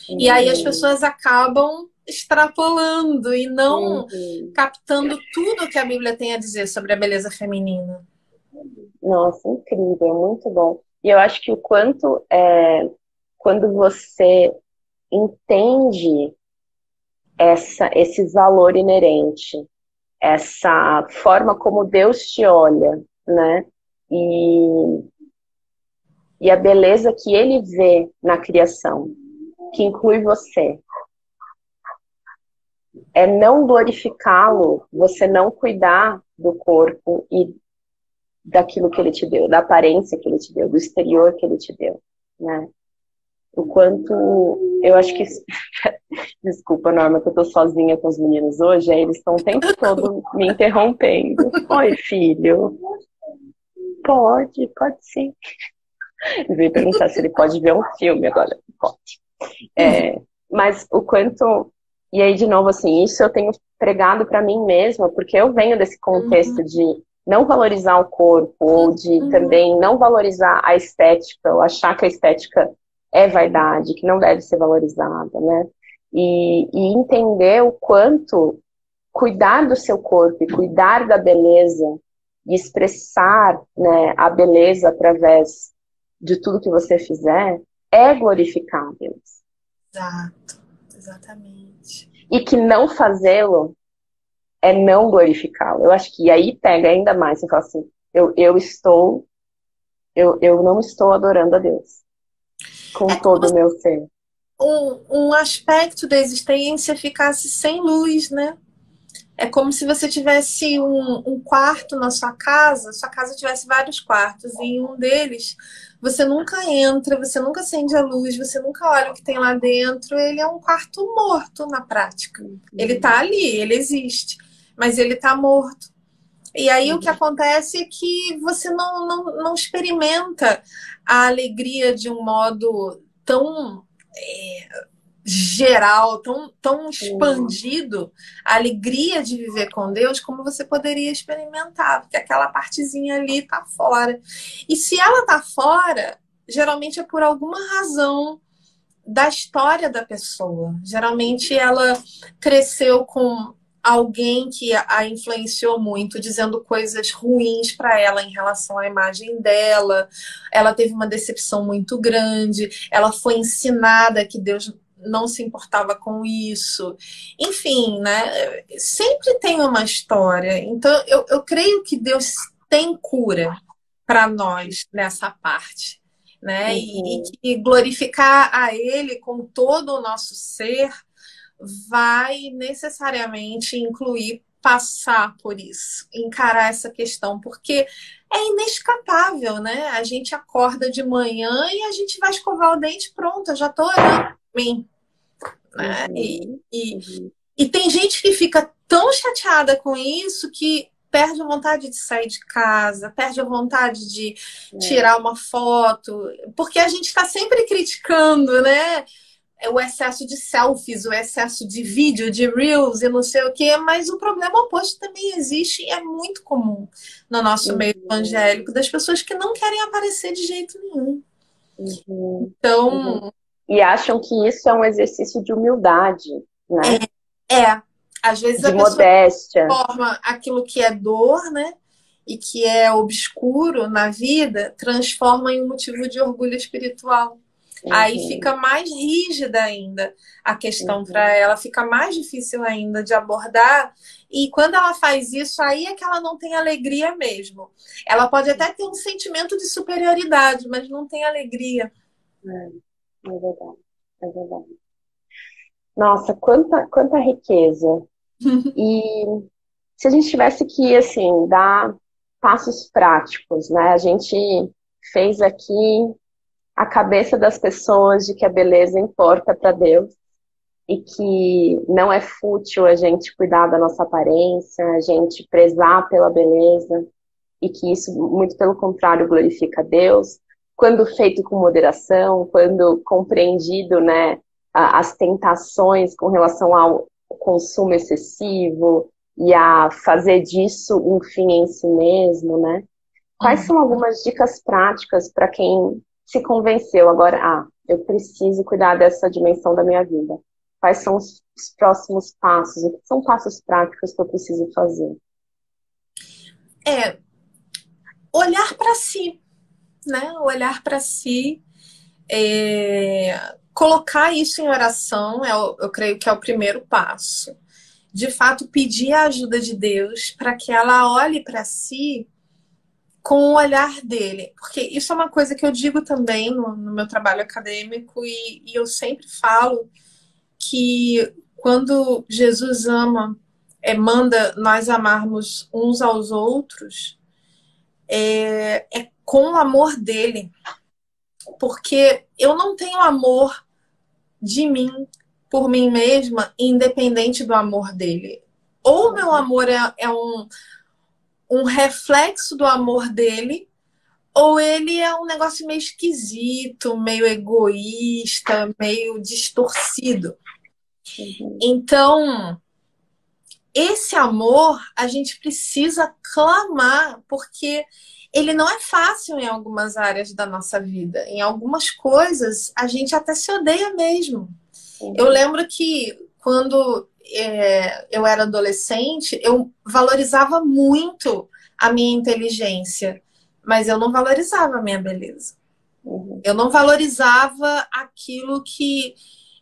E aí as pessoas acabam extrapolando e não captando tudo que a Bíblia tem a dizer sobre a beleza feminina. Nossa, incrível, muito bom. E eu acho que o quanto quando você entende esse valor inerente, essa forma como Deus te olha, né? E a beleza que Ele vê na criação, que inclui você. É não glorificá-lo, você não cuidar do corpo e daquilo que Ele te deu, da aparência que Ele te deu, do exterior que Ele te deu, né? O quanto, eu acho que, desculpa, Norma, que eu tô sozinha com os meninos hoje, aí eles estão o tempo todo me interrompendo. Oi, filho. Pode sim. Ele veio perguntar se ele pode ver um filme agora. Pode. Mas o quanto, e aí de novo assim, isso eu tenho pregado para mim mesma, porque eu venho desse contexto de não valorizar o corpo, ou de também não valorizar a estética, ou achar que a estética é vaidade, que não deve ser valorizada, né? E entender o quanto cuidar do seu corpo e cuidar da beleza e expressar, né, a beleza através de tudo que você fizer é glorificar a Deus. Exato, exatamente. e que não fazê-lo é não glorificá-lo. Eu acho que aí pega ainda mais. Você fala assim, eu não estou adorando a Deus com É todo como o meu ser. um aspecto da existência ficasse sem luz, né? É como se você tivesse um quarto na sua casa tivesse vários quartos, e em um deles você nunca entra, você nunca acende a luz, você nunca olha o que tem lá dentro. Ele é um quarto morto na prática. Ele tá ali, ele existe, mas ele tá morto. E aí o que acontece é que você não experimenta a alegria de um modo tão geral, tão expandido, a alegria de viver com Deus, como você poderia experimentar, porque aquela partezinha ali está fora. E se ela está fora, geralmente é por alguma razão da história da pessoa. Geralmente ela cresceu com alguém que a influenciou muito, dizendo coisas ruins para ela em relação à imagem dela. Ela teve uma decepção muito grande. Ela foi ensinada que Deus não se importava com isso. Enfim, né? Sempre tem uma história. Então, eu creio que Deus tem cura para nós nessa parte, né? E que glorificar a Ele com todo o nosso ser vai necessariamente incluir passar por isso, encarar essa questão, porque é inescapável, né? A gente acorda de manhã e a gente vai escovar o dente, pronto, eu já tô olhando para mim, né? E tem gente que fica tão chateada com isso que perde a vontade de sair de casa, perde a vontade de tirar uma foto, porque a gente está sempre criticando, né? O excesso de selfies, o excesso de vídeo, de reels e não sei o quê, mas o problema oposto também existe e é muito comum no nosso meio evangélico, das pessoas que não querem aparecer de jeito nenhum. Então... E acham que isso é um exercício de humildade, né? Às vezes de a pessoa modéstia. transforma aquilo que é dor, né? E que é obscuro na vida, transforma em um motivo de orgulho espiritual. Aí fica mais rígida ainda a questão para ela, fica mais difícil ainda de abordar. E quando ela faz isso, aí é que ela não tem alegria mesmo. Ela pode até ter um sentimento de superioridade, mas não tem alegria. É verdade, é verdade. Nossa, quanta riqueza. E se a gente tivesse que, assim, dar passos práticos, né? A gente fez aqui a cabeça das pessoas de que a beleza importa para Deus e que não é fútil a gente cuidar da nossa aparência, a gente prezar pela beleza e que isso, muito pelo contrário, glorifica a Deus, quando feito com moderação, quando compreendido, né, as tentações com relação ao consumo excessivo e a fazer disso um fim em si mesmo, né? Quais são algumas dicas práticas para quem se convenceu agora, eu preciso cuidar dessa dimensão da minha vida? Quais são os próximos passos? O que são passos práticos que eu preciso fazer? Olhar para si, né? Olhar para si, colocar isso em oração, eu creio que é o primeiro passo. De fato, pedir a ajuda de Deus para que ela olhe para si com o olhar dele. Porque isso é uma coisa que eu digo também no meu trabalho acadêmico e eu sempre falo que quando Jesus manda nós amarmos uns aos outros, é com o amor dele. Porque eu não tenho amor de mim, por mim mesma, independente do amor dele. Ou o meu amor é um reflexo do amor dele, ou ele é um negócio meio esquisito, meio egoísta, meio distorcido. Então, esse amor a gente precisa clamar, porque ele não é fácil em algumas áreas da nossa vida. Em algumas coisas, a gente até se odeia mesmo. Eu lembro que quando eu era adolescente, eu valorizava muito a minha inteligência, mas eu não valorizava a minha beleza. Eu não valorizava aquilo que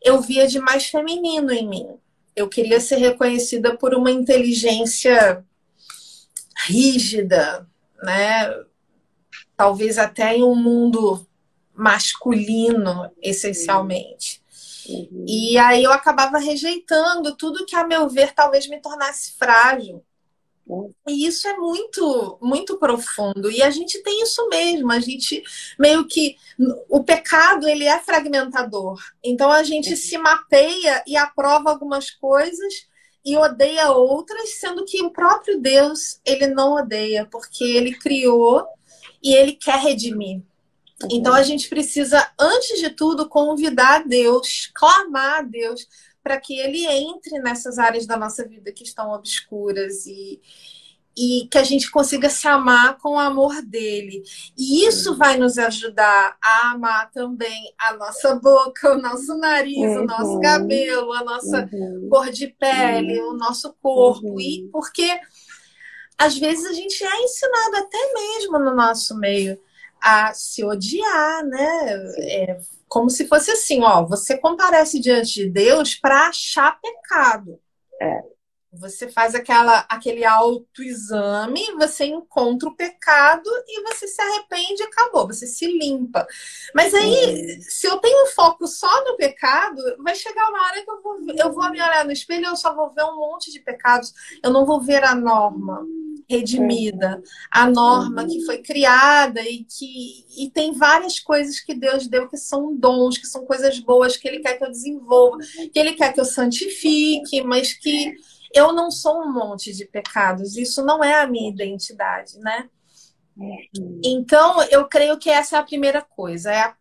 eu via de mais feminino em mim. Eu queria ser reconhecida por uma inteligência rígida, né? Talvez até em um mundo masculino, essencialmente. E aí eu acabava rejeitando tudo que, a meu ver, talvez me tornasse frágil. E isso é muito, muito profundo. E a gente tem isso mesmo. A gente meio que... O pecado, ele é fragmentador. Então a gente se mapeia e aprova algumas coisas e odeia outras, sendo que o próprio Deus, ele não odeia, porque ele criou e ele quer redimir. Então a gente precisa, antes de tudo, convidar a Deus, clamar a Deus, para que ele entre nessas áreas da nossa vida que estão obscuras e que a gente consiga se amar com o amor dele. E isso vai nos ajudar a amar também a nossa boca, o nosso nariz, o nosso cabelo, a nossa cor de pele, o nosso corpo. E porque às vezes a gente é ensinado até mesmo no nosso meio a se odiar, né? É como se fosse assim, ó, você comparece diante de Deus para achar pecado. Você faz aquele autoexame, você encontra o pecado e você se arrepende e acabou, você se limpa. Mas aí, se eu tenho foco só no pecado, vai chegar uma hora que eu vou me olhar no espelho e eu só vou ver um monte de pecados. Eu não vou ver a norma redimida, a norma que foi criada e tem várias coisas que Deus deu que são dons, que são coisas boas, que Ele quer que eu desenvolva, que Ele quer que eu santifique, mas que eu não sou um monte de pecados. Isso não é a minha identidade, né? Então, eu creio que essa é a primeira coisa. É a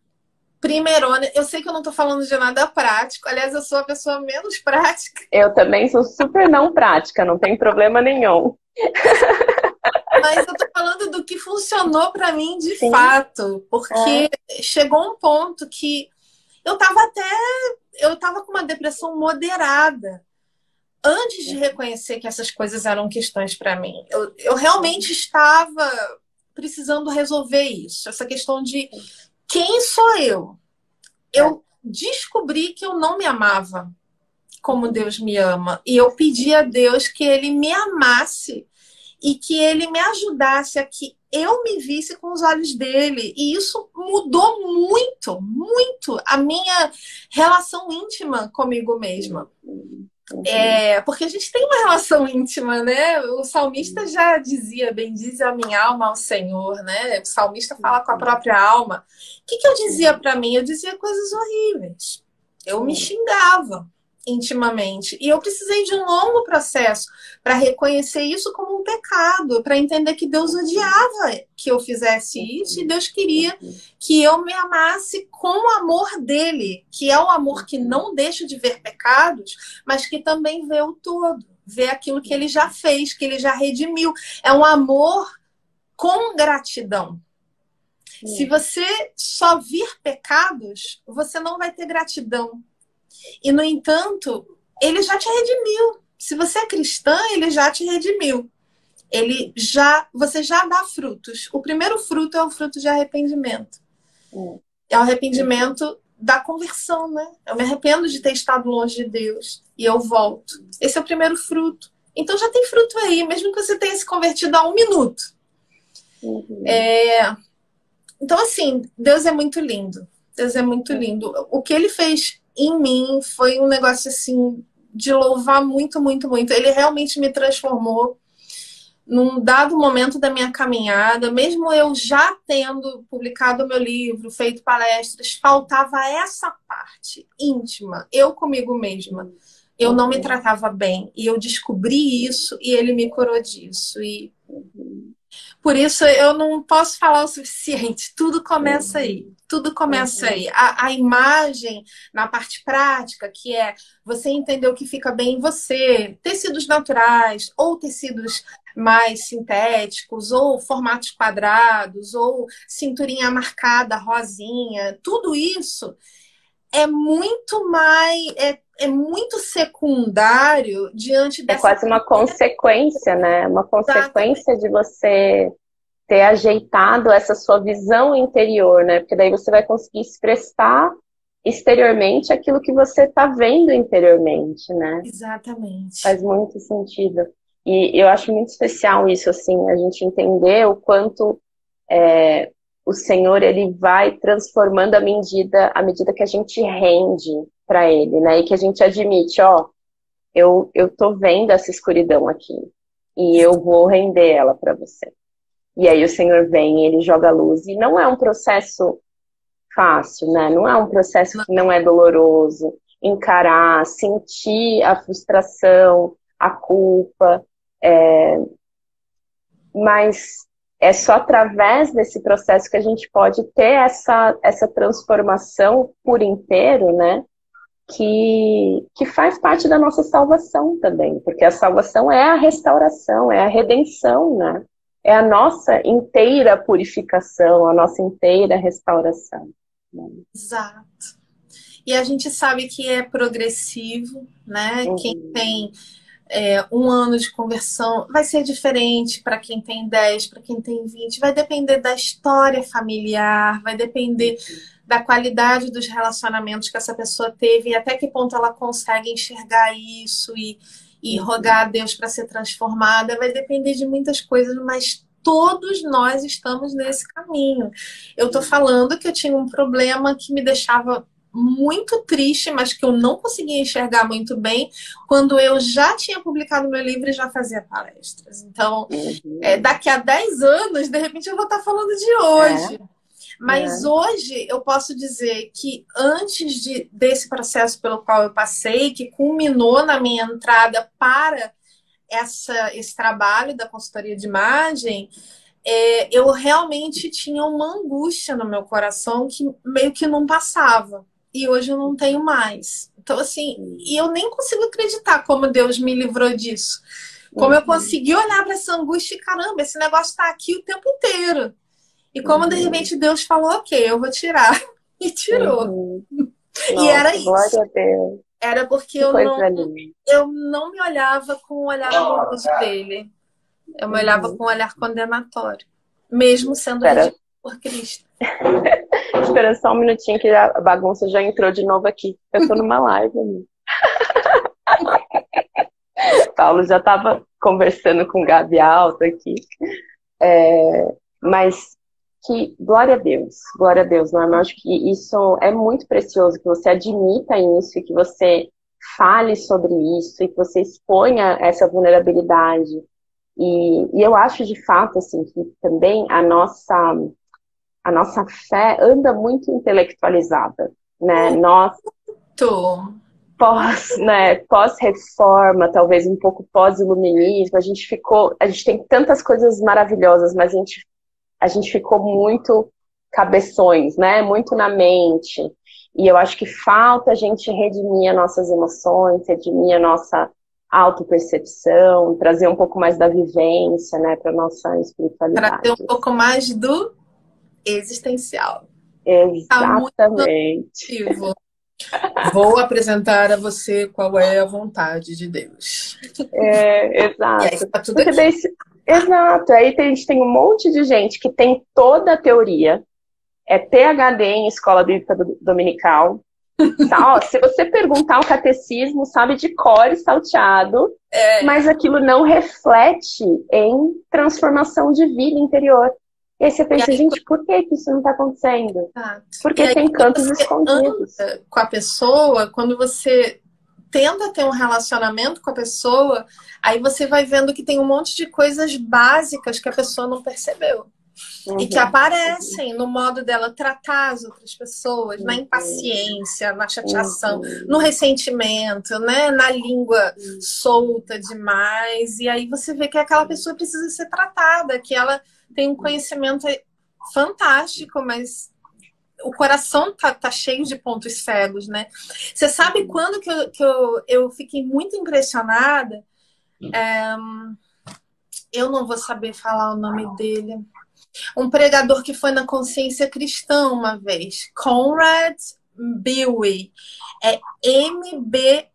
primeirona. Eu sei que eu não tô falando de nada prático. Aliás, eu sou a pessoa menos prática. Eu também sou super não prática, não tem problema nenhum. Mas eu tô falando do que funcionou para mim de fato. Porque chegou um ponto que eu tava com uma depressão moderada. Antes de reconhecer que essas coisas eram questões para mim, eu realmente estava precisando resolver isso. Essa questão de quem sou eu? Eu descobri que eu não me amava como Deus me ama. E eu pedi a Deus que Ele me amasse e que Ele me ajudasse a que eu me visse com os olhos dele. E isso mudou muito, muito a minha relação íntima comigo mesma. Porque a gente tem uma relação íntima, né? O salmista já dizia, bendize a minha alma ao Senhor, né? O salmista fala com a própria alma. O que eu dizia para mim? Eu dizia coisas horríveis. Eu me xingava intimamente. E eu precisei de um longo processo para reconhecer isso como um pecado, para entender que Deus odiava que eu fizesse isso e Deus queria que eu me amasse com o amor dele, que é o amor que não deixa de ver pecados, mas que também vê o todo, vê aquilo que ele já fez, que ele já redimiu. É um amor com gratidão. Se você só vir pecados, você não vai ter gratidão. E, no entanto, ele já te redimiu. Se você é cristã, ele já te redimiu. Você já dá frutos. O primeiro fruto é o fruto de arrependimento. É o arrependimento da conversão, né? Eu me arrependo de ter estado longe de Deus e eu volto. Esse é o primeiro fruto. Então já tem fruto aí, mesmo que você tenha se convertido há 1 minuto. Então, assim, Deus é muito lindo. Deus é muito lindo. O que ele fez em mim foi um negócio, assim, de louvar muito, muito, muito. Ele realmente me transformou num dado momento da minha caminhada. Mesmo eu já tendo publicado o meu livro, feito palestras, faltava essa parte íntima, eu comigo mesma. Eu não me tratava bem. E eu descobri isso e ele me curou disso. E por isso eu não posso falar o suficiente. Tudo começa aí. Tudo começa aí. A imagem na parte prática, que é você entender o que fica bem em você, tecidos naturais ou tecidos mais sintéticos, ou formatos quadrados, ou cinturinha marcada, rosinha, tudo isso é muito mais, é muito secundário diante dessa... É quase uma consequência, né? Uma consequência de você ter ajeitado essa sua visão interior, né? Porque daí você vai conseguir expressar exteriormente aquilo que você está vendo interiormente, né? Exatamente. Faz muito sentido. E eu acho muito especial isso, assim, a gente entender o quanto o Senhor, ele vai transformando à medida que a gente rende para ele, né? E que a gente admite, ó, eu tô vendo essa escuridão aqui e eu vou render ela para você. E aí o Senhor vem, ele joga a luz. E não é um processo fácil, né? Não é um processo que não é doloroso. Encarar, sentir a frustração, a culpa, mas é só através desse processo que a gente pode ter essa transformação por inteiro, né? Que faz parte da nossa salvação também, porque a salvação é a restauração, é a redenção, né? É a nossa inteira purificação, a nossa inteira restauração. Né? Exato. E a gente sabe que é progressivo, né? Uhum. Quem tem 1 ano de conversão vai ser diferente para quem tem 10, para quem tem 20. Vai depender da história familiar, vai depender da qualidade dos relacionamentos que essa pessoa teve e até que ponto ela consegue enxergar isso e rogar a Deus para ser transformada. Vai depender de muitas coisas, mas todos nós estamos nesse caminho. Eu estou falando que eu tinha um problema que me deixava muito triste, mas que eu não conseguia enxergar muito bem quando eu já tinha publicado meu livro e já fazia palestras. Então, daqui a 10 anos, de repente, eu vou estar falando de hoje. Mas hoje eu posso dizer que antes desse processo pelo qual eu passei, que culminou na minha entrada para esse trabalho da consultoria de imagem, eu realmente tinha uma angústia no meu coração que meio que não passava. E hoje eu não tenho mais. Então, assim, e eu nem consigo acreditar como Deus me livrou disso. Como eu consegui olhar para essa angústia e, caramba, esse negócio está aqui o tempo inteiro. E como, de repente, Deus falou, ok, eu vou tirar. E tirou. Nossa, e era isso. Glória a Deus. Era porque eu não me olhava com o olhar amoroso dele. Eu me olhava com um olhar condenatório. Mesmo sendo redimido por Cristo. Espera só um minutinho que a bagunça já entrou de novo aqui. Eu tô numa live. Paulo já estava conversando com o Gabi alto aqui. Mas que, glória a Deus, Norma. Eu acho que isso é muito precioso, que você admita isso e que você fale sobre isso e que você exponha essa vulnerabilidade. E eu acho, de fato, assim, que também a nossa fé anda muito intelectualizada, né? Nós, pós-reforma, talvez um pouco pós-iluminismo, a gente tem tantas coisas maravilhosas, mas a gente ficou muito cabeções, né? Muito na mente. E eu acho que falta a gente redimir as nossas emoções, redimir a nossa autopercepção, trazer um pouco mais da vivência, né, para nossa espiritualidade. Trazer um pouco mais do existencial. Exatamente. Vou apresentar a você qual é a vontade de Deus. Exato. E aí tá tudo aqui. Exato. Aí a gente tem um monte de gente que tem toda a teoria, é PhD em escola bíblica dominical. Tá, ó, se você perguntar o catecismo, sabe de cor e salteado, mas aquilo não reflete em transformação de vida interior. E aí você pensa, gente, por que isso não está acontecendo? Porque aí, tem cantos escondidos. Com a pessoa, quando você tenta ter um relacionamento com a pessoa, aí você vai vendo que tem um monte de coisas básicas que a pessoa não percebeu. E que aparecem no modo dela tratar as outras pessoas, na impaciência, na chateação, no ressentimento, né? Na língua solta demais. E aí você vê que aquela pessoa precisa ser tratada, que ela tem um conhecimento fantástico, mas o coração tá cheio de pontos cegos, né? Você sabe quando que eu fiquei muito impressionada? Eu não vou saber falar o nome dele. Um pregador que foi na Consciência Cristã uma vez, Conrad Biwe, é M-B-E-W-E,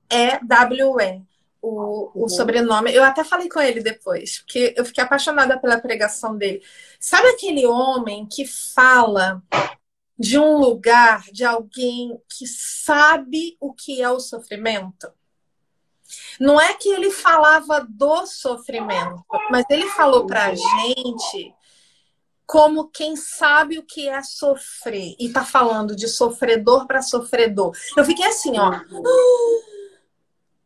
o sobrenome. Eu até falei com ele depois, porque eu fiquei apaixonada pela pregação dele. Sabe aquele homem que fala de um lugar de alguém que sabe o que é o sofrimento. Não é que ele falava do sofrimento, mas ele falou para a gente como quem sabe o que é sofrer. E tá falando de sofredor para sofredor. Eu fiquei assim, ó.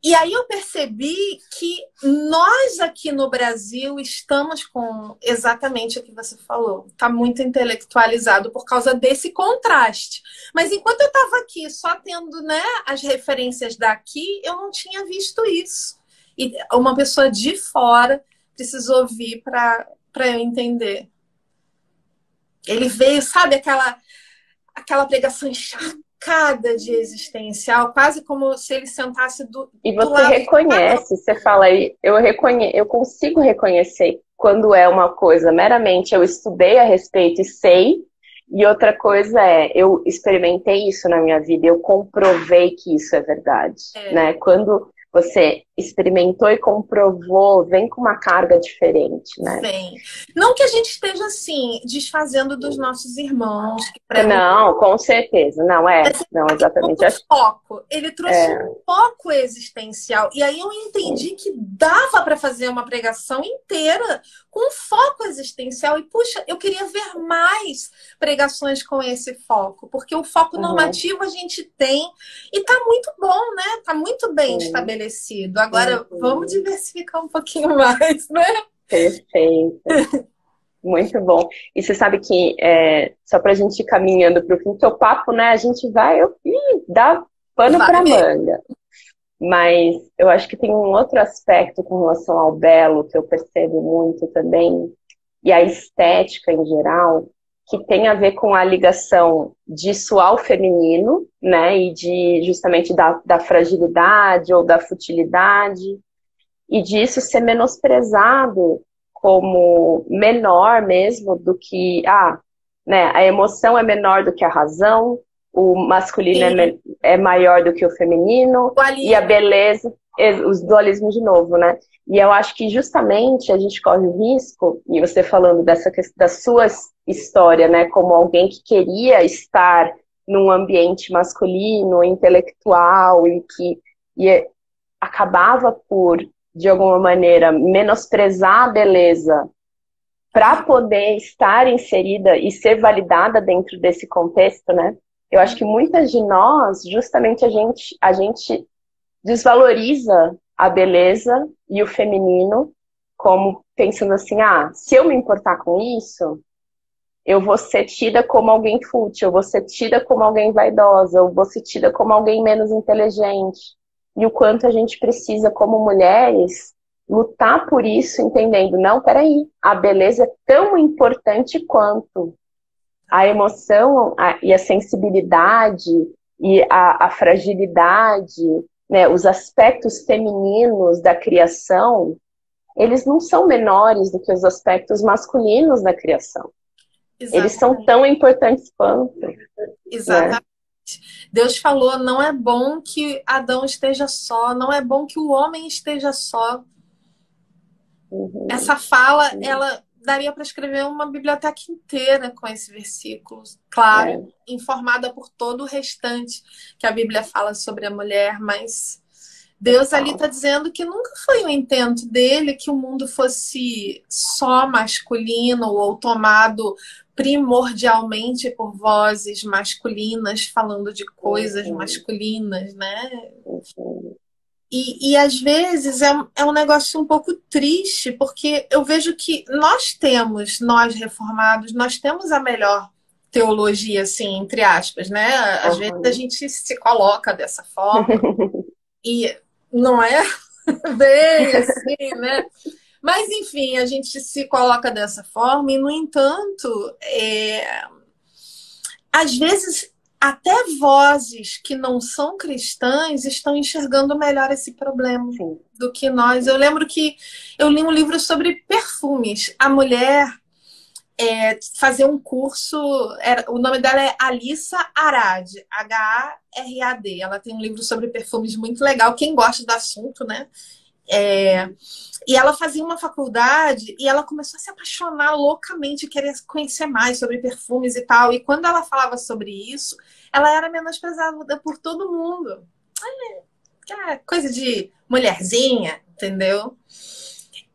E aí eu percebi que nós aqui no Brasil estamos com exatamente o que você falou. Está muito intelectualizado por causa desse contraste. Mas enquanto eu estava aqui só tendo, né, as referências daqui, eu não tinha visto isso. E uma pessoa de fora precisou vir para eu entender. Ele veio, sabe, aquela pregação encharcada de existencial, quase como se ele sentasse E do você lado. reconhece, você fala aí, eu consigo reconhecer quando é uma coisa meramente eu estudei a respeito e sei, e outra coisa é eu experimentei isso na minha vida, eu comprovei que isso é verdade, né? Quando você experimentou e comprovou, vem com uma carga diferente, né? Sim. Não que a gente esteja assim, desfazendo dos nossos irmãos que pregam. Não, com certeza. Não, exatamente. Outro foco. Ele trouxe um foco existencial. E aí eu entendi que dava para fazer uma pregação inteira com foco existencial. E, puxa, eu queria ver mais pregações com esse foco. Porque o foco normativo a gente tem e tá muito bom, né? Tá muito bem estabelecido. Agora, vamos diversificar um pouquinho mais, né? Perfeito. Muito bom. E você sabe que, só para a gente ir caminhando para o fim, seu papo, né? A gente vai dá pano para manga. Mas eu acho que tem um outro aspecto com relação ao belo que eu percebo muito também, e a estética em geral, que tem a ver com a ligação disso ao feminino, né? E de justamente da fragilidade ou da futilidade, e disso ser menosprezado como menor mesmo do que né, a emoção é menor do que a razão, o masculino é maior do que o feminino, e a beleza, os dualismos de novo, né? E eu acho que justamente a gente corre o risco, e você falando dessa questão da sua história, né, como alguém que queria estar num ambiente masculino, intelectual, e acabava por, de alguma maneira, menosprezar a beleza para poder estar inserida e ser validada dentro desse contexto, né? Eu acho que muitas de nós, justamente a gente desvaloriza a beleza e o feminino como pensando assim, se eu me importar com isso, eu vou ser tida como alguém fútil, eu vou ser tida como alguém vaidosa, eu vou ser tida como alguém menos inteligente. E o quanto a gente precisa, como mulheres, lutar por isso, entendendo, não, peraí, a beleza é tão importante quanto a emoção e a sensibilidade e a fragilidade, né, os aspectos femininos da criação, eles não são menores do que os aspectos masculinos da criação. Exatamente. Eles são tão importantes quanto. Exatamente. Né? Deus falou, não é bom que Adão esteja só, não é bom que o homem esteja só. Essa fala, ela daria para escrever uma biblioteca inteira com esse versículo, claro, informada por todo o restante que a Bíblia fala sobre a mulher, mas Deus ali está dizendo que nunca foi o intento dele que o mundo fosse só masculino ou tomado primordialmente por vozes masculinas falando de coisas masculinas, né? E às vezes é um negócio um pouco triste, porque eu vejo que nós reformados, nós temos a melhor teologia, assim, entre aspas, né? Às vezes a gente se coloca dessa forma e não é bem assim, né? Mas, enfim, a gente se coloca dessa forma e, no entanto, às vezes até vozes que não são cristãs estão enxergando melhor esse problema do que nós. Eu lembro que eu li um livro sobre perfumes. A mulher fazer um curso, o nome dela é Alissa Arad, Harad. Ela tem um livro sobre perfumes muito legal. Quem gosta do assunto, né? E ela fazia uma faculdade e ela começou a se apaixonar loucamente, querer conhecer mais sobre perfumes e tal. E quando ela falava sobre isso, ela era menosprezada por todo mundo. Coisa de mulherzinha, entendeu?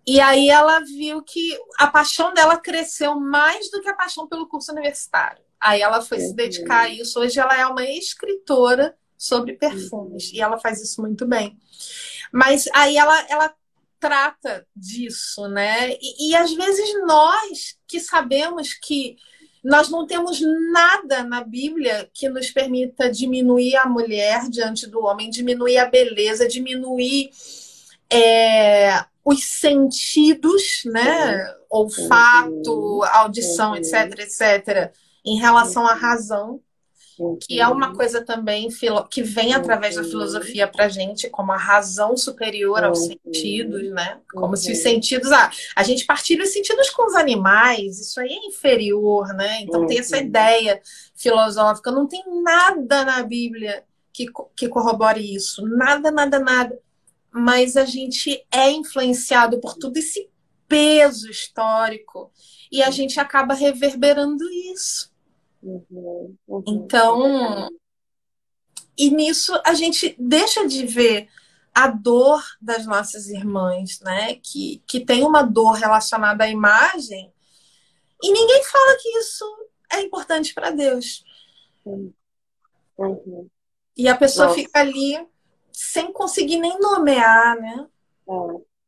E aí ela viu que a paixão dela cresceu mais do que a paixão pelo curso universitário. Aí ela foi se dedicar a isso. Hoje ela é uma escritora sobre perfumes. E ela faz isso muito bem. Mas aí ela trata disso, né? E às vezes nós que sabemos que nós não temos nada na Bíblia que nos permita diminuir a mulher diante do homem, diminuir a beleza, diminuir os sentidos, né? Olfato, audição, etc, etc, em relação à razão, que é uma coisa também que vem através da filosofia pra gente, como a razão superior aos sentidos, né? Como se os sentidos... a gente partilha os sentidos com os animais, isso aí é inferior, né? Então tem essa ideia filosófica. Não tem nada na Bíblia que corrobore isso. Nada, nada, nada. Mas a gente é influenciado por todo esse peso histórico e a gente acaba reverberando isso. Então, e nisso a gente deixa de ver a dor das nossas irmãs, né? Que tem uma dor relacionada à imagem, e ninguém fala que isso é importante para Deus. E a pessoa fica ali sem conseguir nem nomear, né?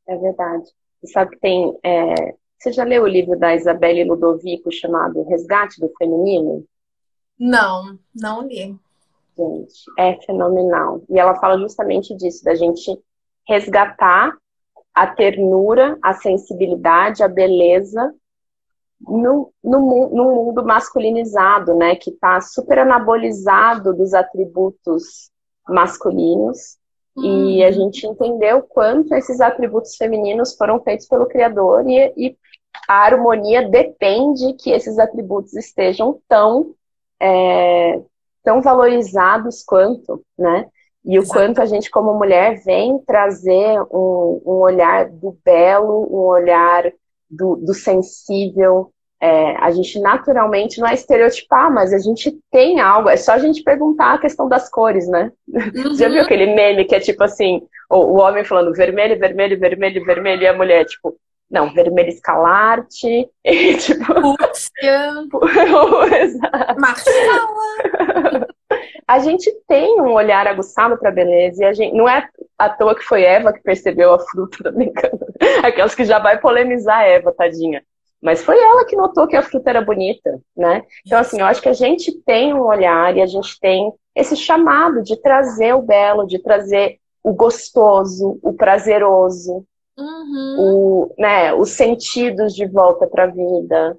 É verdade. Você sabe que tem... Você já leu o livro da Isabelle Ludovico chamado Resgate do Feminino? Não, não li. Gente, é fenomenal. E ela fala justamente disso, da gente resgatar a ternura, a sensibilidade, a beleza no mundo masculinizado, né? Que está super anabolizado dos atributos masculinos. E a gente entendeu quanto esses atributos femininos foram feitos pelo Criador e a harmonia depende que esses atributos estejam tão valorizados quanto, né? E o quanto a gente, como mulher, vem trazer um olhar do belo, um olhar do sensível. A gente naturalmente não é estereotipar, mas a gente tem algo. É só a gente perguntar a questão das cores, né? Você já viu aquele meme que é tipo assim, o homem falando vermelho, vermelho, vermelho, vermelho, e a mulher tipo, não, vermelho escalarte, e tipo... Marcela. A gente tem um olhar aguçado para a beleza, e a gente não é à toa que foi Eva que percebeu a fruta, tá brincando? Aquelas que já vai polemizar a Eva, tadinha. Mas foi ela que notou que a fruta era bonita, né? Então, assim, eu acho que a gente tem um olhar e a gente tem esse chamado de trazer o belo, de trazer o gostoso, o prazeroso, os sentidos de volta para a vida.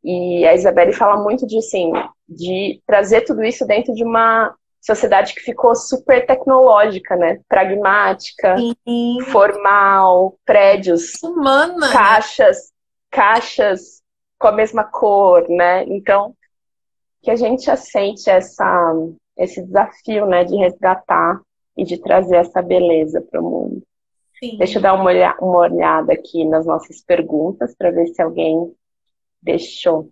E a Isabelle fala muito de trazer tudo isso dentro de uma sociedade que ficou super tecnológica, né? Pragmática, formal, prédios, humana, caixas com a mesma cor, né? Então, que a gente aceite esse desafio, né? De resgatar e de trazer essa beleza para o mundo. Sim. Deixa eu dar uma olhada aqui nas nossas perguntas para ver se alguém deixou.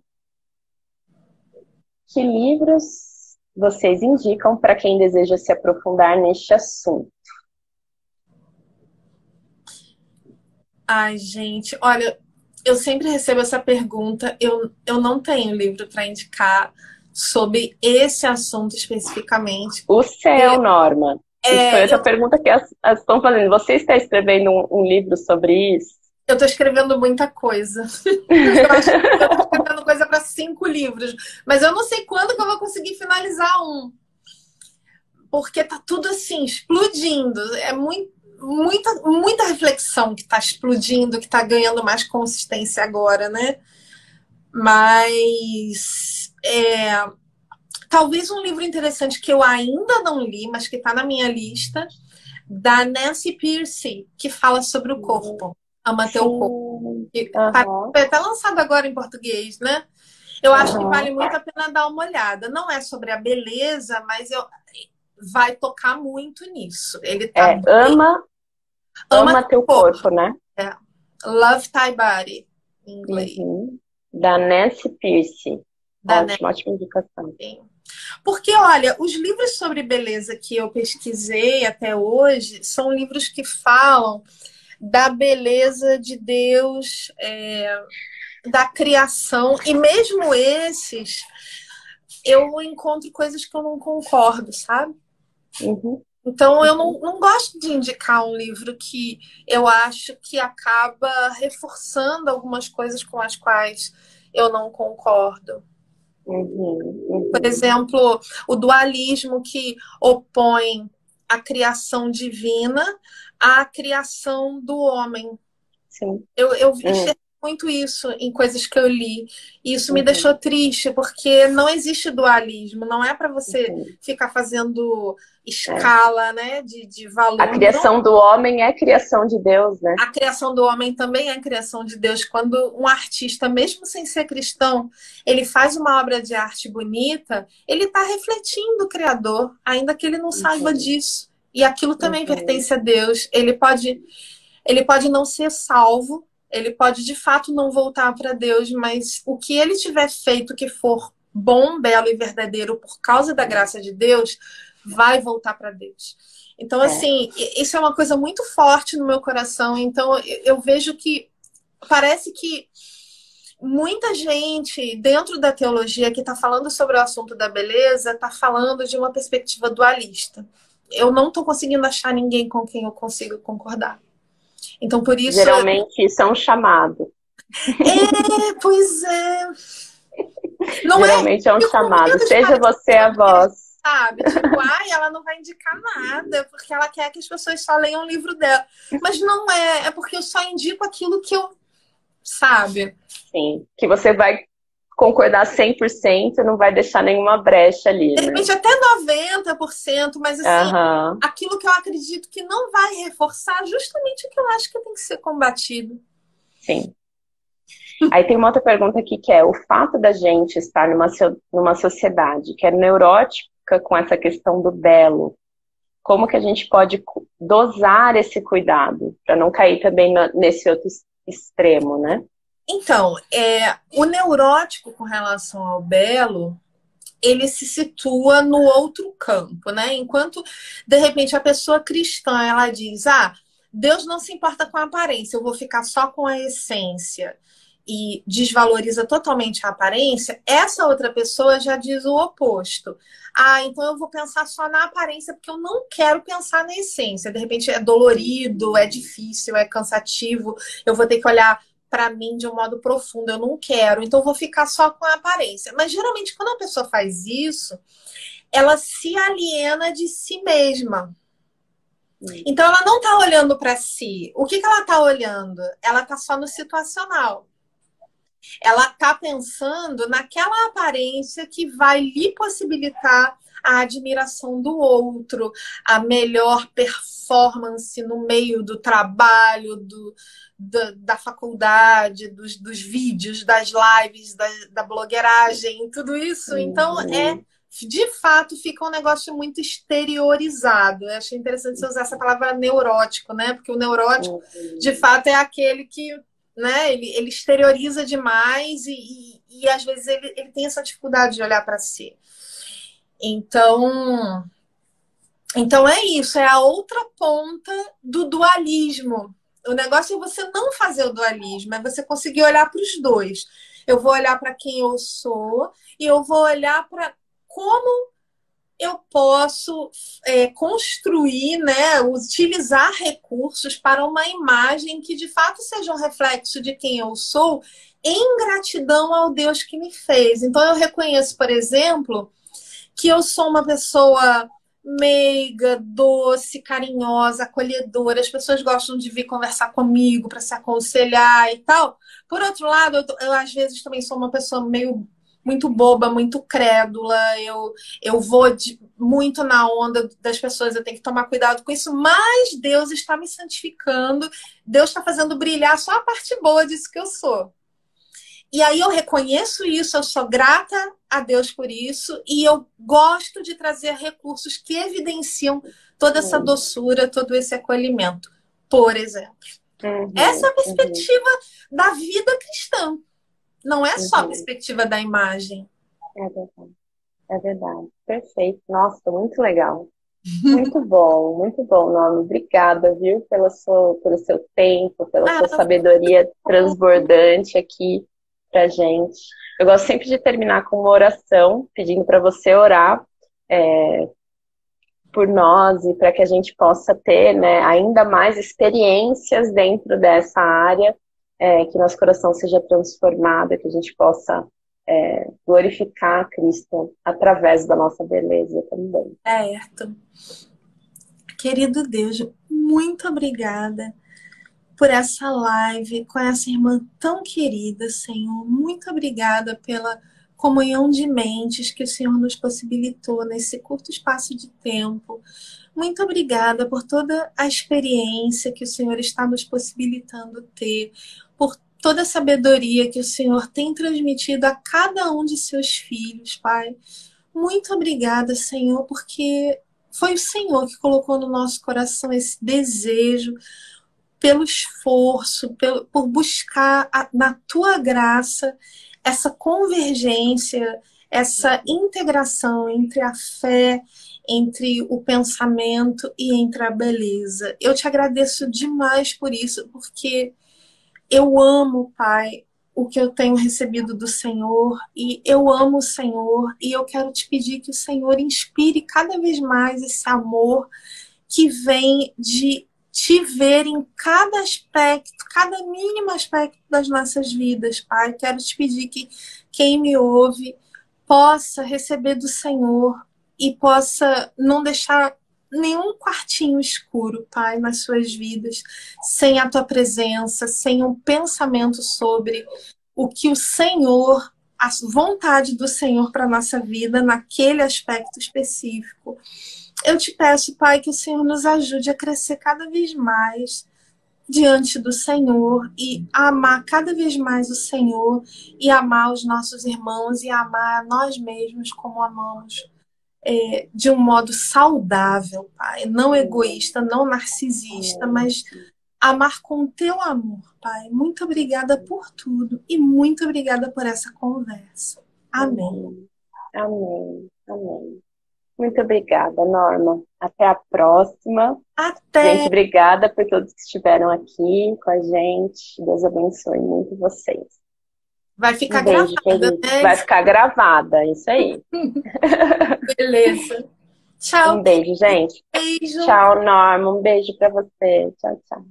Que livros vocês indicam para quem deseja se aprofundar neste assunto? Ai, gente, olha, eu sempre recebo essa pergunta. Eu não tenho livro para indicar sobre esse assunto especificamente. O céu, Norma. Foi essa pergunta que elas estão fazendo. Você está escrevendo um livro sobre isso? Eu estou escrevendo muita coisa. Eu acho que eu estou escrevendo coisa para 5 livros. Mas eu não sei quando que eu vou conseguir finalizar um. Porque tá tudo assim, explodindo. É muita reflexão que está explodindo, que está ganhando mais consistência agora, né? Mas talvez um livro interessante que eu ainda não li, mas que está na minha lista, da Nancy Pearcey, que fala sobre o corpo. Ama Teu Corpo. Foi até lançado agora em português, né? Eu acho que vale muito a pena dar uma olhada. Não é sobre a beleza, mas vai tocar muito nisso. Ele tá Ama Ama Teu Teu Corpo, né? É. Love Thy Body, em inglês. Uhum. Da Nancy Pierce. Da Ótima, ótima indicação. Netflix. Porque, olha, os livros sobre beleza que eu pesquisei até hoje são livros que falam da beleza de Deus, da criação, e mesmo esses, eu encontro coisas que eu não concordo, sabe? Uhum. Então, eu não gosto de indicar um livro que eu acho que acaba reforçando algumas coisas com as quais eu não concordo. Por Uhum. exemplo, o dualismo que opõe a criação divina à criação do homem. Sim. Eu Uhum. enxergo muito isso em coisas que eu li. E isso me Uhum. deixou triste, porque não existe dualismo. Não é para você Uhum. ficar fazendo É. escala, né, de A valor. Não. criação do homem é criação de Deus, né? A criação do homem também é criação de Deus. Quando um artista, mesmo sem ser cristão, ele faz uma obra de arte bonita, ele está refletindo o Criador, ainda que ele não saiba Uhum. disso. E aquilo também Uhum. pertence a Deus. Ele pode não ser salvo, ele pode de fato não voltar para Deus, mas o que ele tiver feito que for bom, belo e verdadeiro por causa da graça de Deus, vai voltar para Deus. Então, É. assim, isso é uma coisa muito forte no meu coração. Então, eu vejo que parece que muita gente dentro da teologia que está falando sobre o assunto da beleza está falando de uma perspectiva dualista. Eu não estou conseguindo achar ninguém com quem eu consigo concordar. Então, por isso. Geralmente isso é um chamado. Pois é. Não é? Geralmente é um Eu fico com chamado. medo de Seja parecer você a voz. sabe? Tipo, ai, ela não vai indicar nada, porque ela quer que as pessoas só leiam o livro dela. Mas não é, é porque eu só indico aquilo que eu, sabe? Sim. Que você vai concordar 100%, não vai deixar nenhuma brecha ali, De né? repente até 90%, mas assim, Aham. aquilo que eu acredito que não vai reforçar justamente o que eu acho que tem que ser combatido. Sim. Aí tem uma outra pergunta aqui que é: o fato da gente estar numa sociedade que é neurótica com essa questão do belo, como que a gente pode dosar esse cuidado para não cair também nesse outro extremo, né? Então, o neurótico com relação ao belo, ele se situa no outro campo, né? Enquanto, de repente, a pessoa cristã, ela diz, Deus não se importa com a aparência, eu vou ficar só com a essência, e desvaloriza totalmente a aparência, essa outra pessoa já diz o oposto. Então eu vou pensar só na aparência, porque eu não quero pensar na essência. De repente é dolorido, é difícil, é cansativo, eu vou ter que olhar para mim de um modo profundo, eu não quero, então eu vou ficar só com a aparência. Mas geralmente quando a pessoa faz isso, ela se aliena de si mesma. Então ela não está olhando para si. O que ela está olhando? Ela está só no situacional. Ela está pensando naquela aparência que vai lhe possibilitar a admiração do outro, a melhor performance no meio do trabalho, da faculdade, dos vídeos, das lives, da blogueiragem, tudo isso. Então, de fato, fica um negócio muito exteriorizado. Eu achei interessante você usar essa palavra neurótico, né? Porque o neurótico, de fato, é aquele que, né, ele exterioriza demais e às vezes ele tem essa dificuldade de olhar para si. Então é isso, é a outra ponta do dualismo. O negócio é você não fazer o dualismo, é você conseguir olhar para os dois. Eu vou olhar para quem eu sou e eu vou olhar para como eu posso construir, né, utilizar recursos para uma imagem que de fato seja um reflexo de quem eu sou, em gratidão ao Deus que me fez. Então eu reconheço, por exemplo, que eu sou uma pessoa meiga, doce, carinhosa, acolhedora. As pessoas gostam de vir conversar comigo para se aconselhar e tal. Por outro lado, eu às vezes também sou uma pessoa meio muito boba, muito crédula. Eu vou muito na onda das pessoas, eu tenho que tomar cuidado com isso. Mas Deus está me santificando, Deus está fazendo brilhar só a parte boa disso que eu sou. E aí eu reconheço isso, eu sou grata a Deus por isso, e eu gosto de trazer recursos que evidenciam toda essa doçura, todo esse acolhimento. por exemplo. Essa é a uhum, perspectiva da vida cristã. Não é só a uhum. perspectiva da imagem. É verdade, é verdade. Perfeito. Nossa, muito legal. Muito bom, Norma. Obrigada, viu, pelo seu tempo, pela Ah, sua sabedoria transbordante aqui pra gente. Eu gosto sempre de terminar com uma oração, pedindo para você orar por nós e para que a gente possa ter, né, ainda mais experiências dentro dessa área, que nosso coração seja transformado, que a gente possa glorificar a Cristo através da nossa beleza também. certo. Querido Deus, muito obrigada por essa live com essa irmã tão querida, Senhor. Muito obrigada pela comunhão de mentes que o Senhor nos possibilitou nesse curto espaço de tempo. Muito obrigada por toda a experiência que o Senhor está nos possibilitando ter, por toda a sabedoria que o Senhor tem transmitido a cada um de seus filhos, Pai. Muito obrigada, Senhor, porque foi o Senhor que colocou no nosso coração esse desejo pelo esforço, por buscar na tua graça essa convergência, essa integração entre a fé, entre o pensamento e entre a beleza. Eu te agradeço demais por isso, porque eu amo, Pai, o que eu tenho recebido do Senhor, e eu amo o Senhor, e eu quero te pedir que o Senhor inspire cada vez mais esse amor que vem de te ver em cada aspecto, cada mínimo aspecto das nossas vidas, Pai. Quero te pedir que quem me ouve possa receber do Senhor e possa não deixar nenhum quartinho escuro, Pai, nas suas vidas, sem a tua presença, sem um pensamento sobre o que o Senhor, a vontade do Senhor para a nossa vida naquele aspecto específico. Eu te peço, Pai, que o Senhor nos ajude a crescer cada vez mais diante do Senhor e a amar cada vez mais o Senhor e amar os nossos irmãos e amar a nós mesmos como amamos, de um modo saudável, Pai. Não egoísta, não narcisista, Amém. mas amar com o teu amor, Pai. Muito obrigada por tudo e muito obrigada por essa conversa. Amém. Amém. Amém. Amém. Muito obrigada, Norma. Até a próxima. Gente, Até! obrigada por todos que estiveram aqui com a gente. Deus abençoe muito vocês. Vai Um ficar beijo, gravada, querido. né? Vai ficar gravada, isso aí. Beleza. Tchau, Um beijo, gente. beijo. Tchau, Norma. Um beijo pra você. Tchau, tchau.